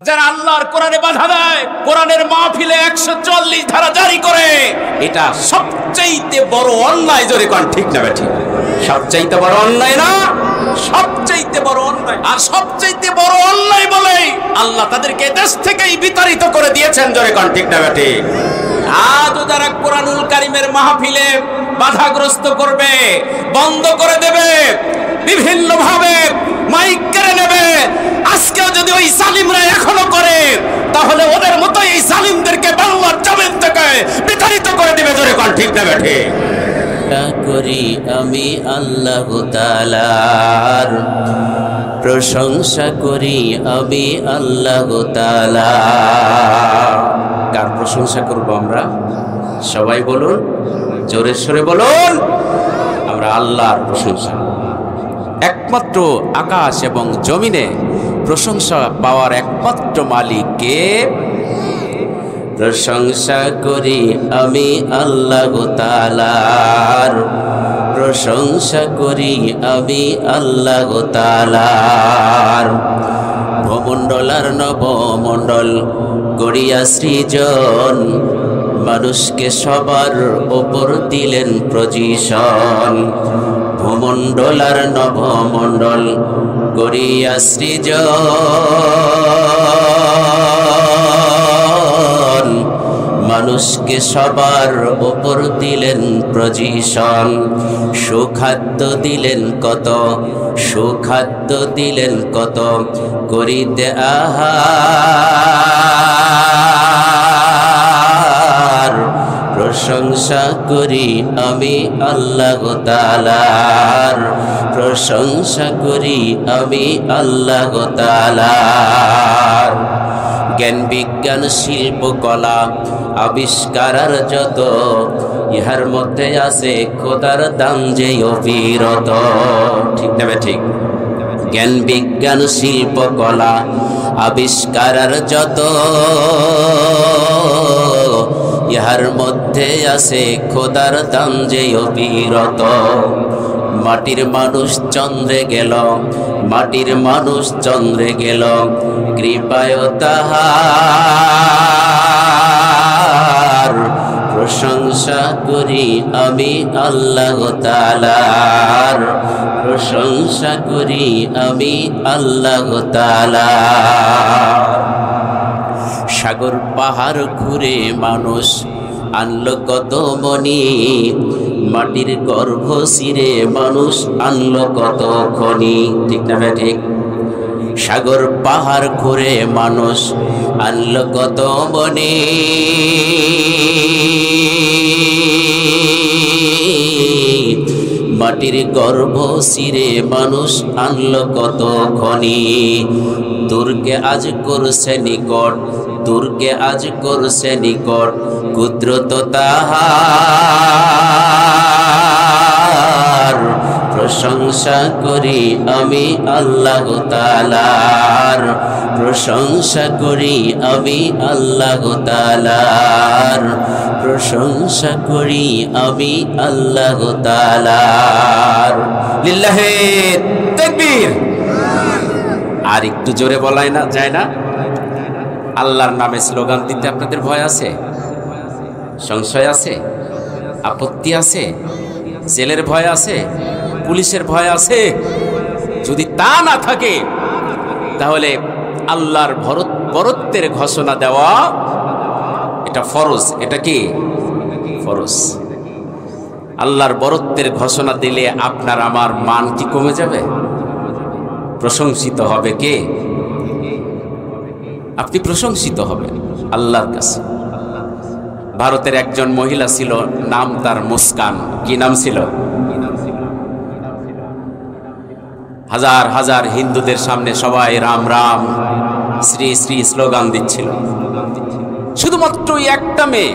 যারা আল্লাহর কোরআনে বাধা দেয়, কোরআনের মাহফিলে 144 ধারা জারি করে, এটা সবচাইতে বড় অন্যায়। জোরে কোন ঠিক না ঠিক? সবচাইতে বড় অন্যায় না? সবচাইতে বড় অন্যায়। আর সবচাইতে বড় অন্যায় বলে আল্লাহ তাদেরকে দেশ থেকেই বিতাড়িত করে দিয়েছেন। জোরে কোন ঠিক না ঠিক? আজও যারা কোরআনুল কারীমের মাহফিলে বাধাগ্রস্ত করবে, বন্ধ করে দেবে, বিভিন্ন ভাবে মাইক কেড়ে নেবে, আজকেও যদি ওই জালিমরা এখনো করে, তাহলে ওদের মতো এই জালিমদেরকে বাংলার জমিন থেকে বিতাড়িত করে দিবে। জোরে কোন ঠিক না ঠিক? করি আমি আল্লাহ তাআলার প্রশংসা করি আমি আল্লাহ তাআলা। কার প্রশংসা করব আমরা? সবাই বলুন, জোরে সোরে বলুন। আমরা আল্লাহর প্রশংসা। একমাত্র আকাশ এবং জমিনে প্রশংসা পাওয়ার একমাত্র মালিক কে? প্রশংসা করি আমি আল্লাহ তাআলার প্রশংসা করি আমি আল্লাহ তাআলার। ভূমণ্ডল আর নবমণ্ডল গড়িয়া সৃজন, মানুষকে সবার ওপর দিলেন পজিশন। ভূমণ্ডল আর নবমণ্ডল গড়িয়া সৃজন, মানুষকে সবার ওপর দিলেন পজিশন। সুখাদ্য দিলেন কত, সুখাদ্য দিলেন কত, করিতে আহার। প্রশংসা করি আমি আল্লাহ তাআলার প্রশংসা করি আমি আল্লাহ তাআলার। জ্ঞান বিজ্ঞান শিল্প কলা আবিষ্কার যত, ইহার মধ্যে আছে খোদার দাম যে অবিরত। ঠিক না ঠিক? জ্ঞান বিজ্ঞান শিল্প কলা আবিষ্কার যত, ইহার মধ্যে আছে খোদার দাম যে অবিরত। মাটির মানুষ চন্দ্রে গেল, মাটির মানুষ চন্দ্রে গেল, কৃপায় তাহার। প্রশংসা করি আমি আল্লাহ তাআলার প্রশংসা করি আমি আল্লাহ তাআলার। সাগর পাহাড় ঘুরে মানুষ আনলো কত মণি, মাটির গর্ভ শিরে মানুষ আনলো কত খনি। ঠিক না ঠিক? সাগর পাহাড় ঘুরে মানুষ আনলো কত মণি, মাটির গর্ভ শিরে মানুষ আনলো কত খনি। দুর্গে আজ করছে নিকট, দুর্গে আজ করছে নিকট, কুদরত তাহার। প্রশংসা করি আমি আল্লাহ তাআলার প্রশংসা করি আমি আল্লাহ তাআলার প্রশংসা করি আমি আল্লাহ তাআলার। লিল্লাহে তাকবীর। আর একটু জোরে বলাই না যায় না? আল্লাহর নামে স্লোগান দিতে আপনাদের ভয় আছে? সংশয় আছে? আপত্তি আছে? জেলের ভয় আছে? পুলিশের ভয় আছে? যদি তা না থাকে, তাহলে আল্লাহর বরত্বের ঘোষণা দেওয়া এটা ফরজ। এটা কি ফরজ? আল্লাহর বরত্বের ঘোষণা দিলে আপনার আমার মান কি কমে যাবে? প্রশংসিত হবে কে? আপনি প্রশংসিত হবেন আল্লাহর কাছে। ভারতের একজন মহিলা ছিল, নাম তার মুস্কান। কি নাম ছিল? হাজার হাজার হিন্দুদের সামনে সবাই রাম রাম শ্রী শ্রী স্লোগান দিচ্ছিল। শুধুমাত্র একটা মেয়ে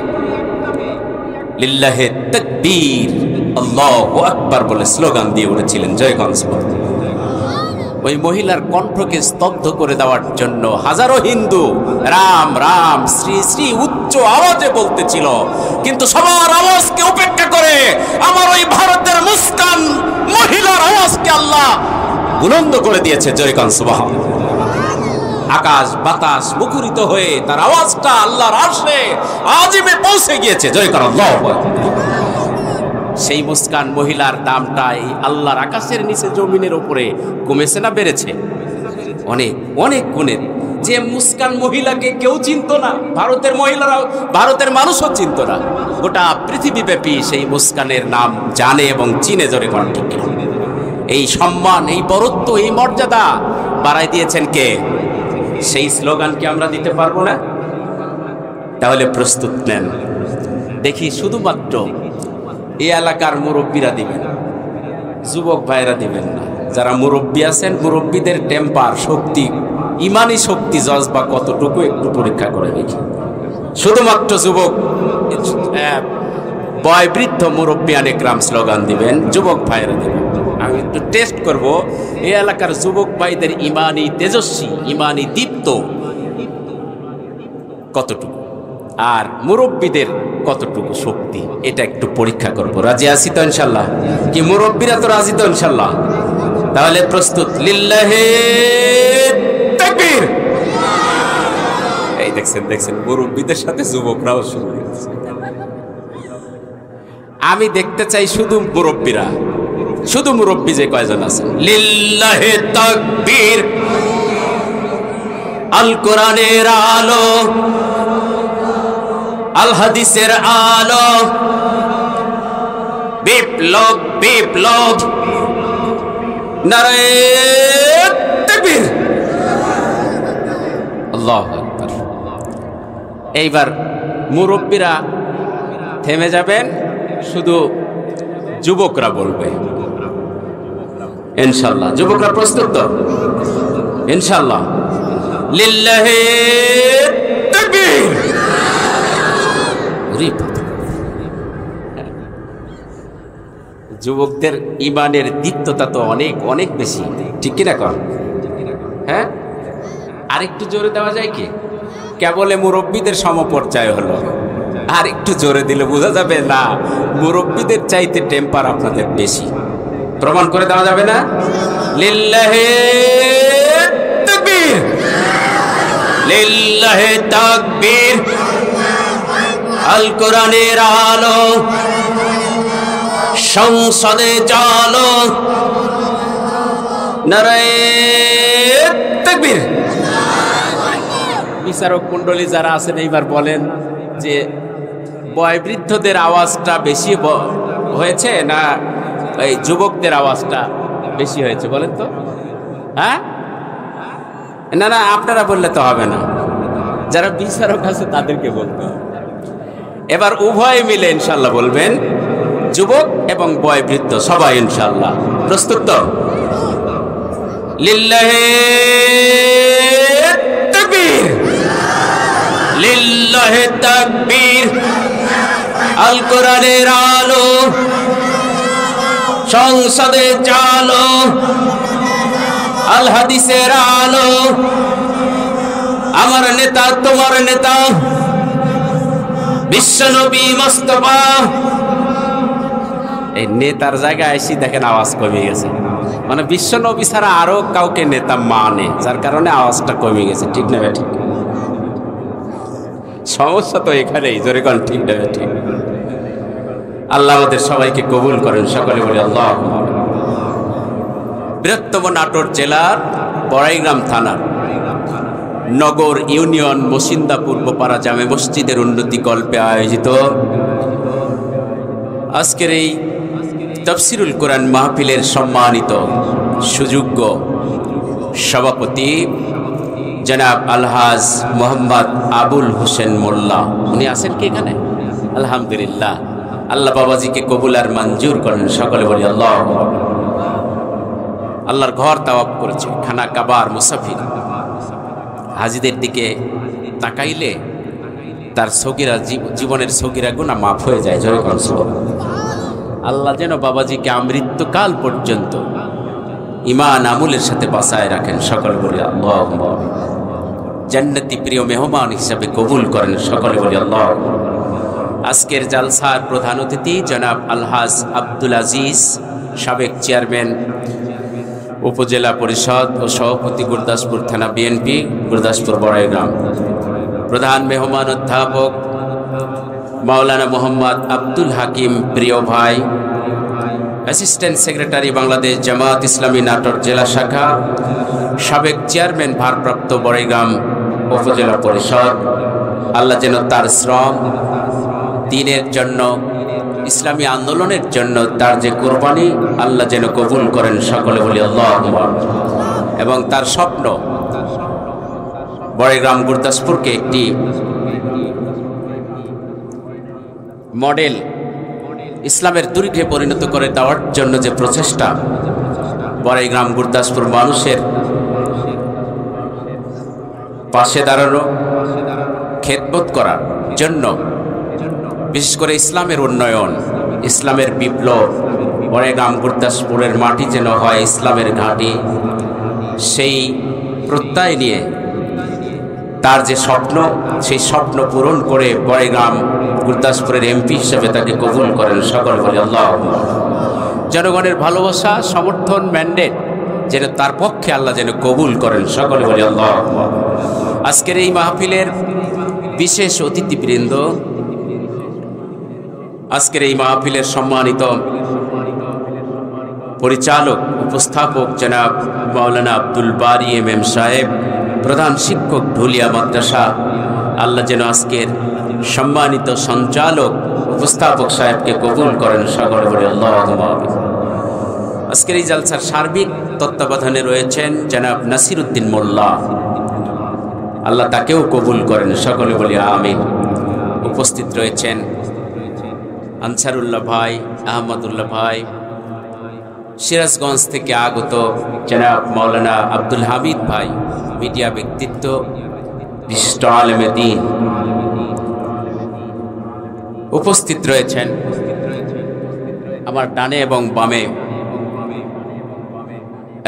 লিল্লাহে তাকবীর আল্লাহু আকবার বলে স্লোগান দিয়ে উঠেছিলেন। জয়গঞ্জ। ওই মহিলার কণ্ঠকে স্তব্ধ করে দেওয়ার জন্য হাজারো হিন্দু রাম রাম শ্রী শ্রী উচ্চ আওয়াজে বলতেছিল, কিন্তু সবার আওয়াজকে উপেক্ষা করে আমার ওই ভারতের মুস্কান মহিলার আওয়াজকে আল্লাহ বুলন্দ করে দিয়েছে। জয়গঞ্জ। সুবহানাল্লাহ। আকাশ বাতাস মুখরিত হয়ে তার আওয়াজটা আল্লাহর আরশে আজিমে পৌঁছে গিয়েছে। জয় কর আল্লাহু আকবার। সেই মুস্কান মহিলার দামটা এই আল্লাহর আকাশের নিচে জমিনের উপরে কমেছে না বেড়েছে? অনেক অনেক গুণে। যে মুস্কান মহিলাকে কেউ চিনত না, ভারতের মহিলারাও, ভারতের মানুষও চিনত না, গোটা পৃথিবীব্যাপী সেই মুস্কানের নাম জানে এবং চিনে। জোরে কোন ঠিক কিনা? এই সম্মান, এই বরত্ব, এই মর্যাদা বাড়াই দিয়েছেন কে? সেই স্লোগান কি আমরা দিতে পারবো না? তাহলে প্রস্তুত নেন। দেখি শুধুমাত্র এই এলাকার মুরব্বীরা দিবেন, যুবক ভাইরা দিবেন না। যারা মুরব্বী আছেন, মুরব্বীদের টেম্পার, শক্তি, ইমানি শক্তি, জজবা কতটুকু একটু পরীক্ষা করে দেখি। শুধুমাত্র যুবক, বয় বৃদ্ধ মুরব্বিয়ান একরাম স্লোগান দিবেন, যুবক ভাইরা দিবেন। আমি একটু টেস্ট করব এই এলাকার যুবক ভাইদের ইমানি তেজস্বী, ইমানি দীপ্ত কতটুকু, আর মুরব্বীদের কতটুকু শক্তি, এটা একটু পরীক্ষা করব। রাজি আছি তো ইনশাল্লাহ? কি মুরব্বীরা তো রাজি তো ইনশাল্লাহ? তাহলে প্রস্তুত। লিল্লাহে তাকবীর। এই দেখছেন দেখছেন, মুরব্বীদের সাথে যুবকরাও শুরু হয়েছে। আমি দেখতে চাই শুধু মুরব্বীরা, শুধু মুরব্বী যে কয়জন আছেন। লিল্লাহে তাকবীর। আল কোরআনের আলো, আল হাদিসের আলো, বিপ্লব বিপ্লব, নারে তাকবীর, আল্লাহু আকবার। এইবার মুরব্বীরা থেমে যাবেন, শুধু যুবকরা বলবে ইনশাআল্লাহ। যুবকরা প্রস্তুত তো ইনশাআল্লাহ? লিল্লাহি তাকবীর। যুবকদের ইমানের দীপ্ততা তো অনেক অনেক বেশি, ঠিক কিনা কর? হ্যাঁ, আরেকটু জোরে দেওয়া যায় কি? কেবলে মুরব্বীদের সমপর্যায় হলো, আর একটু জোরে দিলে বোঝা যাবে না মুরব্বীদের চাইতে টেম্পার আপনাদের বেশি। প্রমাণ করে দেওয়া যাবে না? লিল্লাহি তাকবীর, লিল্লাহি তাকবীর। আল কোরআনের আলো, সংসদে জালো, নারে তাকবীর। বিচারক মণ্ডলী যারা আছেন, এইবার বলেন যে বয়োবৃদ্ধদের আওয়াজটা বেশি হয়েছে না এই যুবকদের আওয়াজটা বেশি হয়েছে? বলেন তো। হ্যাঁ, না না, আপনারা বললে তো হবে না, যারা বিচারক আছে তাদেরকে বলতে হবে। এবার উভয় মিলে ইনশাল্লাহ বলবেন, যুবক এবং বয়োবৃদ্ধ সবাই ইনশাল্লাহ। প্রস্তুত তো? লিল্লাহি তাকবীর, লিল্লাহি তাকবীর। আল কোরআনের আলো, সংসদে জালো, আল হাদিসের আলো, আমার নেতা তোমার নেতা বিশ্বনবী মুস্তাফা। এই নেতার জায়গায় এসে দেখেন আওয়াজ কমে গেছে, মানে বিশ্বনবী ছাড়া আরো কাউকে নেতা মানে, যার কারণে আওয়াজটা কমে গেছে। ঠিক না ঠিক? সমস্যা তো এখানেই। জোরে কোন ঠিক না ঠিক? আল্লাহ আমাদের সবাইকে কবুল করেন, সকলে বলি আল্লাহ। বৃহত্তম নাটোর জেলার বড়াইগ্রাম থানার নগর ইউনিয়ন মসিন্দা পূর্বপাড়া জামে মসজিদের উন্নতি কল্পে আয়োজিত আজকের এই তাফসিরুল কোরআন মাহফিলের সম্মানিত সুযোগ্য সভাপতি জনাব আলহাজ মোহাম্মদ আবুল হোসেন মোল্লা, উনি আছেন কি এখানে? আলহামদুলিল্লাহ, আল্লাহ বাবাজিকে কবুল আর মঞ্জুর করেন, সকলে বলি আল্লাহ। আল্লাহর ঘর তাওয়াফ করেছে, খানা কাবার মুসাফির হাজিদের দিকে তাকাইলে তার সগীরা জীবনের সগীরা গুনাহ মাফ হয়ে যায়। জয় করুন আল্লাহ যেন বাবাজিকে আমৃত্যুকাল পর্যন্ত ইমান আমলের সাথে বাঁচায় রাখেন, সকলে বলি আল্লাহ। জান্নাতি প্রিয় মেহমান হিসাবে কবুল করেন, সকলে বলি আল্লাহ। আজকের জালসার প্রধান অতিথি জনাব আলহাজ আব্দুল আজিজ, সাবেক চেয়ারম্যান উপজেলা পরিষদ ও সভাপতি গুরদাসপুর থানা বিএনপি গুরদাসপুর বড়াইগ্রাম, প্রধান মেহমান অধ্যাপক মাওলানা মোহাম্মদ আব্দুল হাকিম প্রিয় ভাই, অ্যাসিস্ট্যান্ট সেক্রেটারি বাংলাদেশ জামাত ইসলামী নাটোর জেলা শাখা, সাবেক চেয়ারম্যান ভারপ্রাপ্ত বড়াইগ্রাম উপজেলা পরিষদ, আল্লাহ যেন তার শ্রম দ্বীনের জন্য, ইসলামী আন্দোলনের জন্য তার যে কোরবানি আল্লাহ যেন কবুল করেন, সকলে বলি আল্লাহুম্মা। এবং তার স্বপ্ন বড়াইগ্রাম গুরদাসপুরকে একটি মডেল ইসলামের দুর্গে পরিণত করে দেওয়ার জন্য যে প্রচেষ্টা, বড়াইগ্রাম গুরদাসপুর মানুষের পাশে দাঁড়ানো, খেদমত করার জন্য, বিশেষ করে ইসলামের উন্নয়ন, ইসলামের বিপ্লব, বড়াইগ্রাম গুরদাসপুরের মাটি যেন হয় ইসলামের ঘাঁটি, সেই প্রত্যয় নিয়ে তার যে স্বপ্ন, সেই স্বপ্ন পূরণ করে বড়াইগ্রাম গুরদাসপুরের এমপি হিসেবে তাকে কবুল করেন, সকলে বলে আল্লাহুম্মা। জনগণের ভালোবাসা, সমর্থন, ম্যান্ডেট যেন তার পক্ষে আল্লাহ যেন কবুল করেন, সকলে বলে আল্লাহুম্মা। আজকের এই মাহফিলের বিশেষ অতিথিবৃন্দ, আজকের এই মাহফিলের সম্মানিত পরিচালক উপস্থাপক জনাব মাওলানা আব্দুল বারী এম সাহেব, প্রধান শিক্ষক ঢুলিয়া মাদ্রাসা, আল্লাহ যেন আজকের সম্মানিত সঞ্চালক উপস্থাপক সাহেবকে কবুল করেন, সকলে বলে আল্লাহুম্মা। আজকের এই জালসার সার্বিক তত্ত্বাবধানে রয়েছেন জনাব নাসির উদ্দিন মোল্লা, আল্লাহ তাকেও কবুল করেন, সকলে বলি আমিন। উপস্থিত রয়েছেন আনসারুল্লাহ ভাই, আহমদুল্লাহ ভাই, সিরাজগঞ্জ থেকে আগত জনাব মাওলানা আব্দুল হামিদ ভাই, মিডিয়া ব্যক্তিত্ব, বিশিষ্ট আলেমে দ্বীন। উপস্থিত রয়েছেন আমার ডানে এবং বামে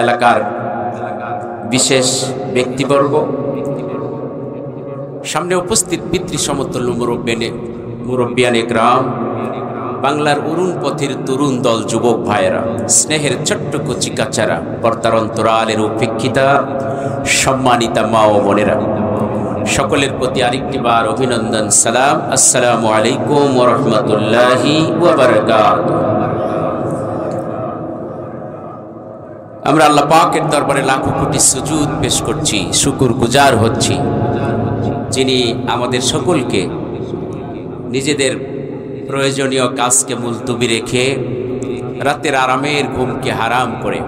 এলাকার বিশেষ ব্যক্তিবর্গ, সামনে উপস্থিত পিতৃ সমতুল্য মুরব্বিয়ানে গ্রাম, বাংলার অরুণ পথের তরুণ দল, যুবক ভাইয়েরা, স্নেহের ছোট্ট কচি কাচারা, পর্দার অন্তরালের উপেক্ষিতা, সম্মানিতা মা ও বোনেরা, সকলের প্রতি আরেকটি বার অভিনন্দন, সালাম, আসসালামু আলাইকুম ওয়া রাহমাতুল্লাহি ওয়া বারাকাতুহু। আমরা আল্লাহ পাকের দরবারে লাখো কোটি সুজুদ পেশ করছি, শুকর গুজার হচ্ছি, যিনি আমাদের সকলকে নিজেদের প্রয়োজনীয় কাজকে মুলতবি রেখে, রাতের আরামের ঘুমকে হারাম করে,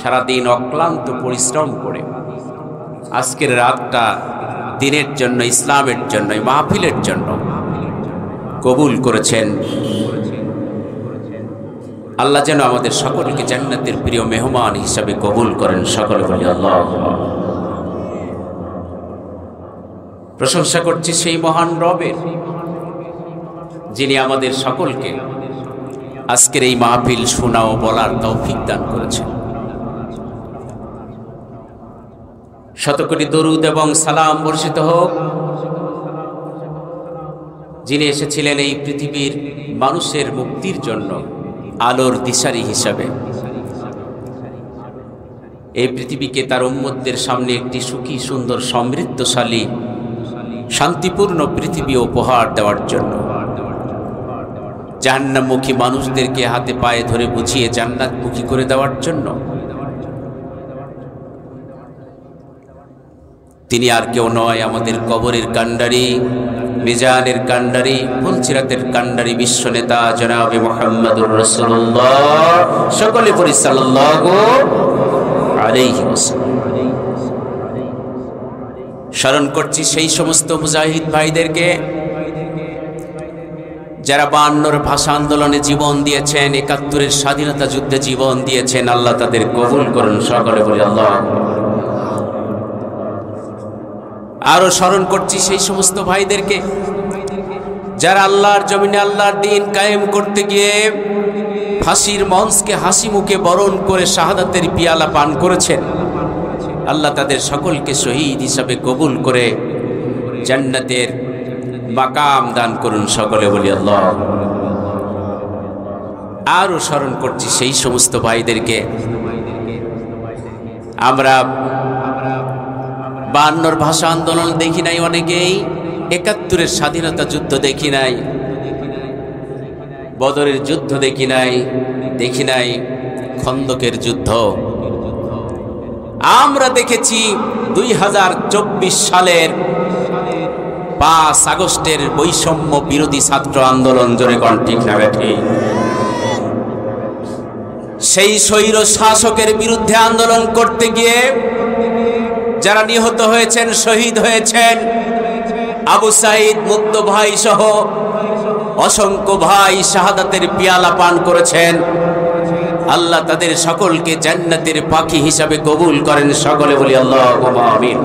সারাদিন অক্লান্ত পরিশ্রম করে আজকের রাতটা দিনের জন্য, ইসলামের জন্য, মাহফিলের জন্য কবুল করেছেন। আল্লাহ যেন আমাদের সকলকে জান্নাতের প্রিয় মেহমান হিসাবে কবুল করেন, সকলে বলি আল্লাহুম্মা। প্রশংসা করছি সেই মহান রবের, যিনি আমাদের সকলকে আজকের এই মাহফিল শোনা ও বলার তৌফিক দান করেছেন। শতকোটি দরুদ এবং সালাম বর্ষিত হোক যিনি এসেছিলেন এই পৃথিবীর মানুষের মুক্তির জন্য আলোর দিশারি হিসাবে, এই পৃথিবীকে তার উম্মতদের সামনে একটি সুখী, সুন্দর, সমৃদ্ধশালী, শান্তিপূর্ণ পৃথিবী উপহার দেওয়ার জন্য, জাহান্নামমুখী মানুষদেরকে হাতে পায়ে ধরে বুঝিয়ে জান্নাতমুখী করে দেওয়ার জন্য। তিনি আর কেউ নয়, আমাদের কবরের কান্ডারি, মিজানের কান্ডারি, ফুলসিরাতের কান্ডারি, বিশ্ব নেতা জনাবে মুহাম্মদুর রাসূলুল্লাহ, সকলে পড়ি সাল্লাল্লাহু আলাইহি ওয়াসাল্লাম। স্মরণ করছি সেই সমস্ত মুজাহিদ ভাইদেরকে যারা 52 ভাষা আন্দোলনে জীবন দিয়েছেন, 71-এর স্বাধীনতা যুদ্ধে জীবন দিয়েছেন, আল্লাহ তাদের কবুল করুন, সকলে বলি আল্লাহ। আরো স্মরণ করছি সেই সমস্ত ভাইদেরকে যারা আল্লাহর জমিনে আল্লাহর দ্বীন কায়েম করতে গিয়ে ফাঁসির মঞ্চকে হাসি মুখে বরণ করে শাহাদাতের পিয়ালা পান করেছেন, আল্লাহ তাদের সকলকে শহীদ হিসাবে কবুল করে জান্নাতের মাকাম দান করুন, সকলে বলি আল্লাহ। আরো স্মরণ করছি সেই সমস্ত ভাইদেরকে আমরা 52 ভাষা আন্দোলন দেখি নাই, অনেকেই 71-এর স্বাধীনতা যুদ্ধ দেখি নাই, বদরের যুদ্ধ দেখি নাই খন্দকের যুদ্ধ। আমরা দেখেছি 2024 সালের 5 আগস্টের বৈষম্য বিরোধী ছাত্র আন্দোলন, জোরে কোন ঠিক না ঠিক? সেই স্বৈর শাসকের বিরুদ্ধে আন্দোলন করতে গিয়ে যারা নিহত হয়েছেন, শহীদ হয়েছেন, আবু সাইদ মুক্ত ভাই সহ অসংখ্য ভাই শাহাদাতের পিয়ালা পান করেছেন। আল্লাহ তাদের সকলকে জান্নাতের পাখি হিসাবে কবুল করেন, সকলে বলি আল্লাহুম্মা আমিন।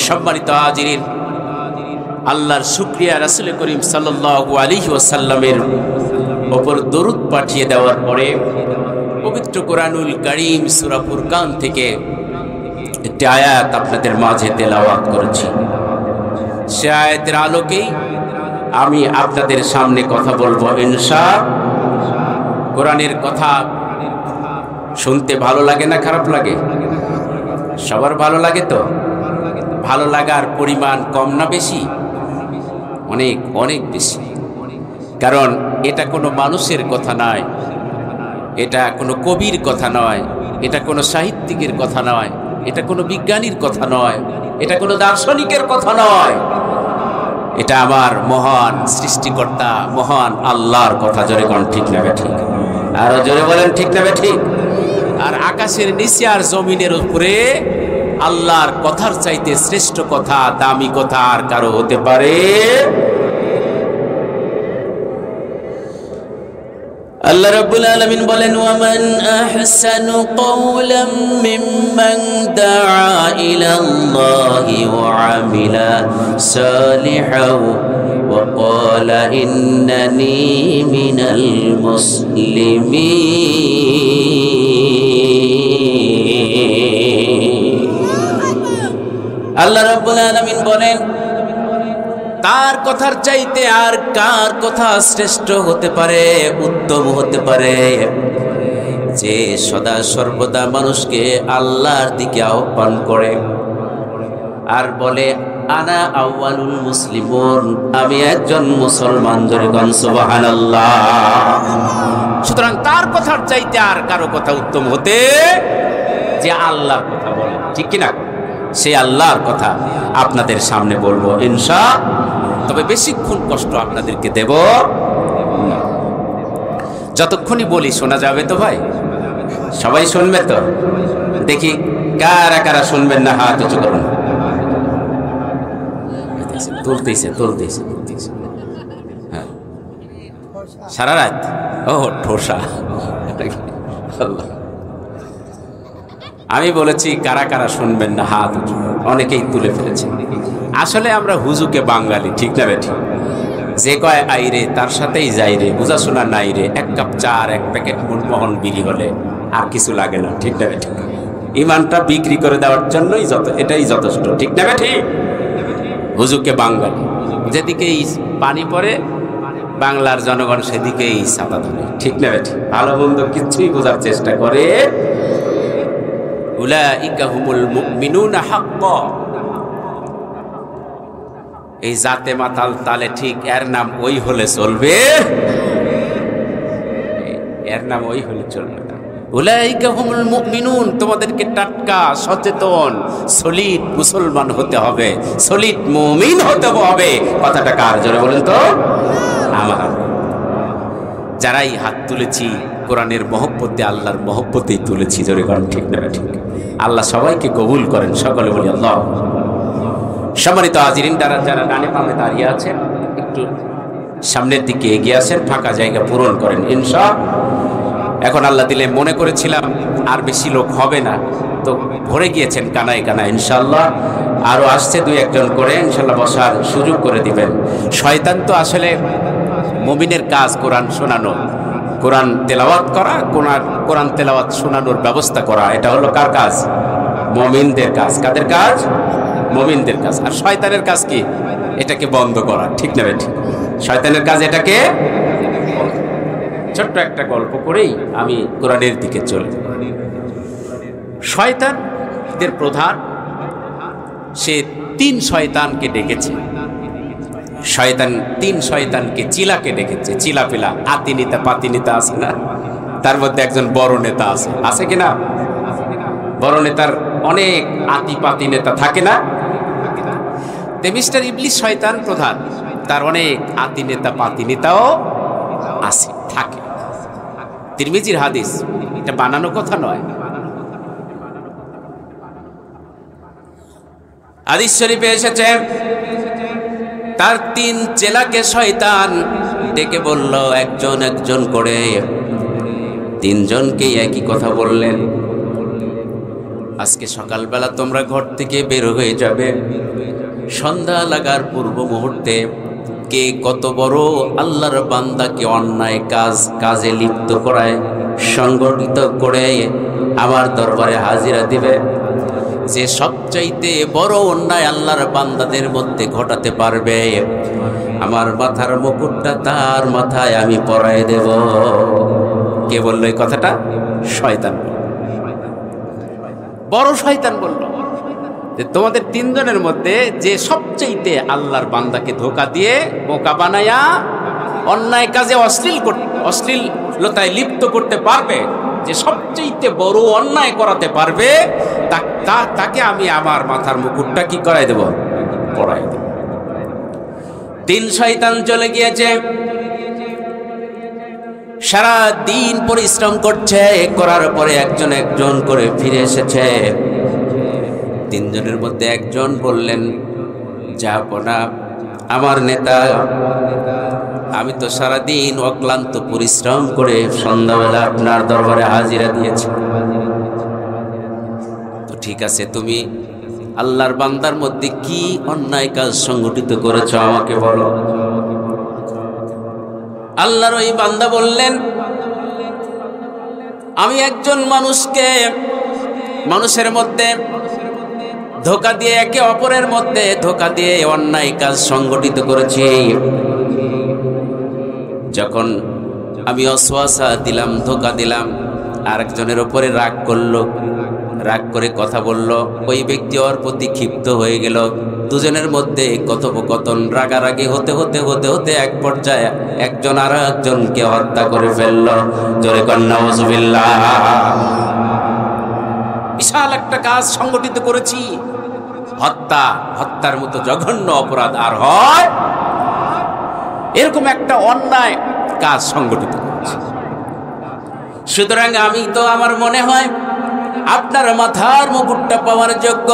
সম্মানিত হাজিরিন, আল্লাহর শুকরিয়া, রাসূল করিম সাল্লাল্লাহু আলাইহি ওয়াসাল্লামের উপর দরুদ পাঠিয়ে দেওয়ার পরে পবিত্র কোরআনুল কারীম সূরা ফুরকান থেকে একটি আয়াত আপনাদের মাঝে তেলাওয়াত করেছি। সে আয়াতের আলোকেই আমি আপনাদের সামনে কথা বলবো ইনশাআল্লাহ। কোরআনের কথা শুনতে ভালো লাগে না খারাপ লাগে? সবার ভালো লাগে তো? ভালো লাগার পরিমাণ কম না বেশি? অনেক অনেক বেশি। কারণ এটা কোনো মানুষের কথা নয়, এটা কোনো কবির কথা নয়, এটা কোনো সাহিত্যিকের কথা নয়, এটা কোনো বিজ্ঞানীর কথা নয়, এটা কোনো দার্শনিকের কথা নয়, এটা আমার মহান সৃষ্টিকর্তা মহান আল্লাহর কথা। জোরে কোন ঠিক না ঠিক? আরো জোরে বলেন ঠিক না ঠিক? আর আকাশের নিচে আর জমিনের উপরে আল্লাহর কথার চাইতে শ্রেষ্ঠ কথা, দামি কথা আর কারো হতে পারে? আল্লাহ রাব্বুল আলামিন বলেন, ওয়ামান আহসানু কওলাম মিম্মান দাআ ইলাল্লাহি ওয়া আমিলা সালিহাও ওয়া ক্বালা ইন্নানি মিনাল মুসলিমিন। আল্লাহ রাব্বুল আলামিন বলেন, তার কথার চাইতে আর কার কথা শ্রেষ্ঠ হতে পারে, উত্তম হতে পারে, যে সদা সর্বদা মানুষকে আল্লাহর দিকে আহ্বান করে আর বলে আনা আউয়ালুল মুসলিমুন, আমি একজন মুসলমান। জোরে কোন সুবহানাল্লাহ। সুতরাং তার কথার চাইতে আর কারো কথা উত্তম হতে, যে আল্লাহর কথা বলে, ঠিক কিনা? সেই আল্লাহর কথা আপনাদের সামনে বলবো ইনশাআল্লাহ। তবে বেশিক্ষণ কষ্ট আপনাদেরকে দেব না, যতক্ষণই বলি শোনা যাবে তো ভাই? সবাই শুনবে তো? দেখি কারা কারা শুনবেন না হাত উঁচু করুন। তুলতেছে হ্যাঁ, সারা রাত। ও ঠোসা, আমি বলেছি কারা কারা শুনবেন না হাত উঁচু। অনেকেই তুলে ফেলেছে। আসলে আমরা হুজুকে বাঙালি, ঠিক না বেঠি? যে কয় আইরে তার সাথেই যাই রে, বুঝা শোনা নাই রে, 1 কাপ চা আর 1 প্যাকেট মুনমোহন বিড়ি হলে আর কিছু লাগে না, ঠিক না বেঠি? ইমানটা বিক্রি করে দেওয়ার জন্যই এটাই যথেষ্ট, ঠিক না বেঠি? হুজুকে বাঙালি, যেদিকেই পানি পড়ে বাংলার জনগণ সেদিকেই ছাতা ধরে, ঠিক না বেঠি? ভালো মন্দ কিছুই বোঝার চেষ্টা করে। উলাইকা হুমুল মুমিনুনা হাক্কা। এই জাতে মাতাল তালে ঠিক এর নাম ওই হলে চলবে, এর নাম ওই হলে চলবে না। উলাইকা হুমুল মুমিনুন, তোমাদেরকে টাটকা সচেতন সলিড মুসলমান হতে হবে, সলিড মুমিন হতে হবে। কথাটা কার? জোরে বলেন তো। আমার যারাই হাত তুলেছি কোরআনের মহব্বতে, আল্লাহর মহব্বতেই তুলেছি। জোরে করেন ঠিক না ঠিক? আল্লাহ সবাইকে কবুল করেন, সকলে বলি আল্লাহ। সম্মানিত হাজিরিন, যারা ডানে বামে দাঁড়িয়ে আছেন একটু সামনের দিকে এগিয়ে আসেন, ফাঁকা জায়গা পূরণ করেন ইনশাআল্লাহ। এখন আল্লাহ দিলে মনে করেছিলাম আর বেশি লোক হবে না, তো ভরে গিয়েছেন কানায় কানায় ইনশাআল্লাহ। আরও আসছে 2-1 জন করে, ইনশাআল্লাহ বসার সুযোগ করে দিবেন। শয়তান তো আসলে মুমিনের কাজ কোরআন শোনানো, কোরআন তেলাওয়াত করা, কোরআন তেলাওয়াত শোনানোর ব্যবস্থা করা, এটা হলো কার কাজ? মুমিনদের কাজ। কাদের কাজ? মুমিনদের কাজ। আর শয়তানের কাজ কি? এটাকে বন্ধ করা, ঠিক না বেঠিক? শয়তানের কাজ এটাকে। ছোট্ট একটা গল্প করেই আমি কোরআনের দিকে চলি। শয়তানদের প্রধান সে 3 শয়তানকে ডেকেছে। শয়তান 3 শয়তানকে চিলাকে ডেকেছে। চিলাপিলা আতিনিতা পাতিনিতা আছে না, তার মধ্যে একজন বড় নেতা আছে, আছে কিনা? বড় নেতার অনেক আতি পাতি নেতা থাকে না? তে মিস্টার ইবলিস শয়তান প্রধান, তার অনেক আতি নেতা পাতি নেতাও আছে, থাকে। তিরমিজির হাদিস, এটা বানানো কথা নয়। হাদিস শরীফে এসেছে তার 3 চেলাকে শয়তান ডেকে বলল, একজন একজন করে 3 জনকে একই কথা বললেন, আজকে সকালবেলা তোমরা ঘর থেকে বের হয়ে যাবে, সন্ধ্যা লাগার পূর্ব মুহূর্তে কে কত বড় আল্লাহর বান্দাকে অন্যায় কাজে লিপ্ত করায় সংগঠিত করে আমার দরবারে হাজিরা দিবে। যে সবচাইতে বড় অন্যায় আল্লাহর বান্দাদের মধ্যে ঘটাতে পারবে, আমার মাথার মুকুটটা তার মাথায় আমি পরায় দেব। কে বলল এই কথাটা? শয়তান। বড় শয়তান বলল যে তোমাদের 3 জনের মধ্যে যে সবচাইতে আল্লাহর বান্দাকে ধোঁকা দিয়ে বোকা বানায়া অন্যায় কাজে অশ্লীলতায় লিপ্ত করতে পারবে, যে সবচাইতে বড় অন্যায় করাতে পারবে, তাকে আমি আমার মাথার মুকুটটা কি করাই দেব? পরাই দেব। 3 শয়তান চলে গিয়েছে, সারা দিন পরিশ্রম করছে, করার পরে একজন একজন করে ফিরে এসেছে। 3 জনের মধ্যে একজন বললেন, জাহাপনা আমার নেতা, আমি তো সারাদিন অক্লান্ত পরিশ্রম করে সন্ধ্যাবেলা আপনার দরবারে হাজিরা দিয়েছি, তো ঠিক আছে, তুমি আল্লাহর বান্দার মধ্যে কি অন্যায় কাজ সংগঠিত করেছো আমাকে বলো। আল্লাহর ওই বান্দা বললেন, আমি একজন মানুষের মধ্যে ধোঁকা দিয়ে, একে অপরের মধ্যে ধোঁকা দিয়ে অন্যায় কাজ সংগঠিত করেছি। যখন আমি অশ্বাসা দিলাম, ধোঁকা দিলাম, আরেকজনের ওপরে রাগ করলো, রাগ করে কথা বলল, ওই ব্যক্তি ওর প্রতি ক্ষিপ্ত হয়ে গেল। দুজনের মধ্যে কথোপকথন রাগারাগি হতে হতে হতে হতে এক পর্যায়ে একজন আর একজনকে হত্যা করে ফেলল। জোরে কন্যা নাউজুবিল্লাহ। বিশাল একটা কাজ সংগঠিত করেছি, হত্যার মতো জঘন্য অপরাধ আর হয়? এরকম একটা অন্যায় কাজ সংগঠিত করেছি। সুতরাং আমি তো, আমার মনে হয় আপনার মাথার মুকুটটা পাওয়ার যোগ্য।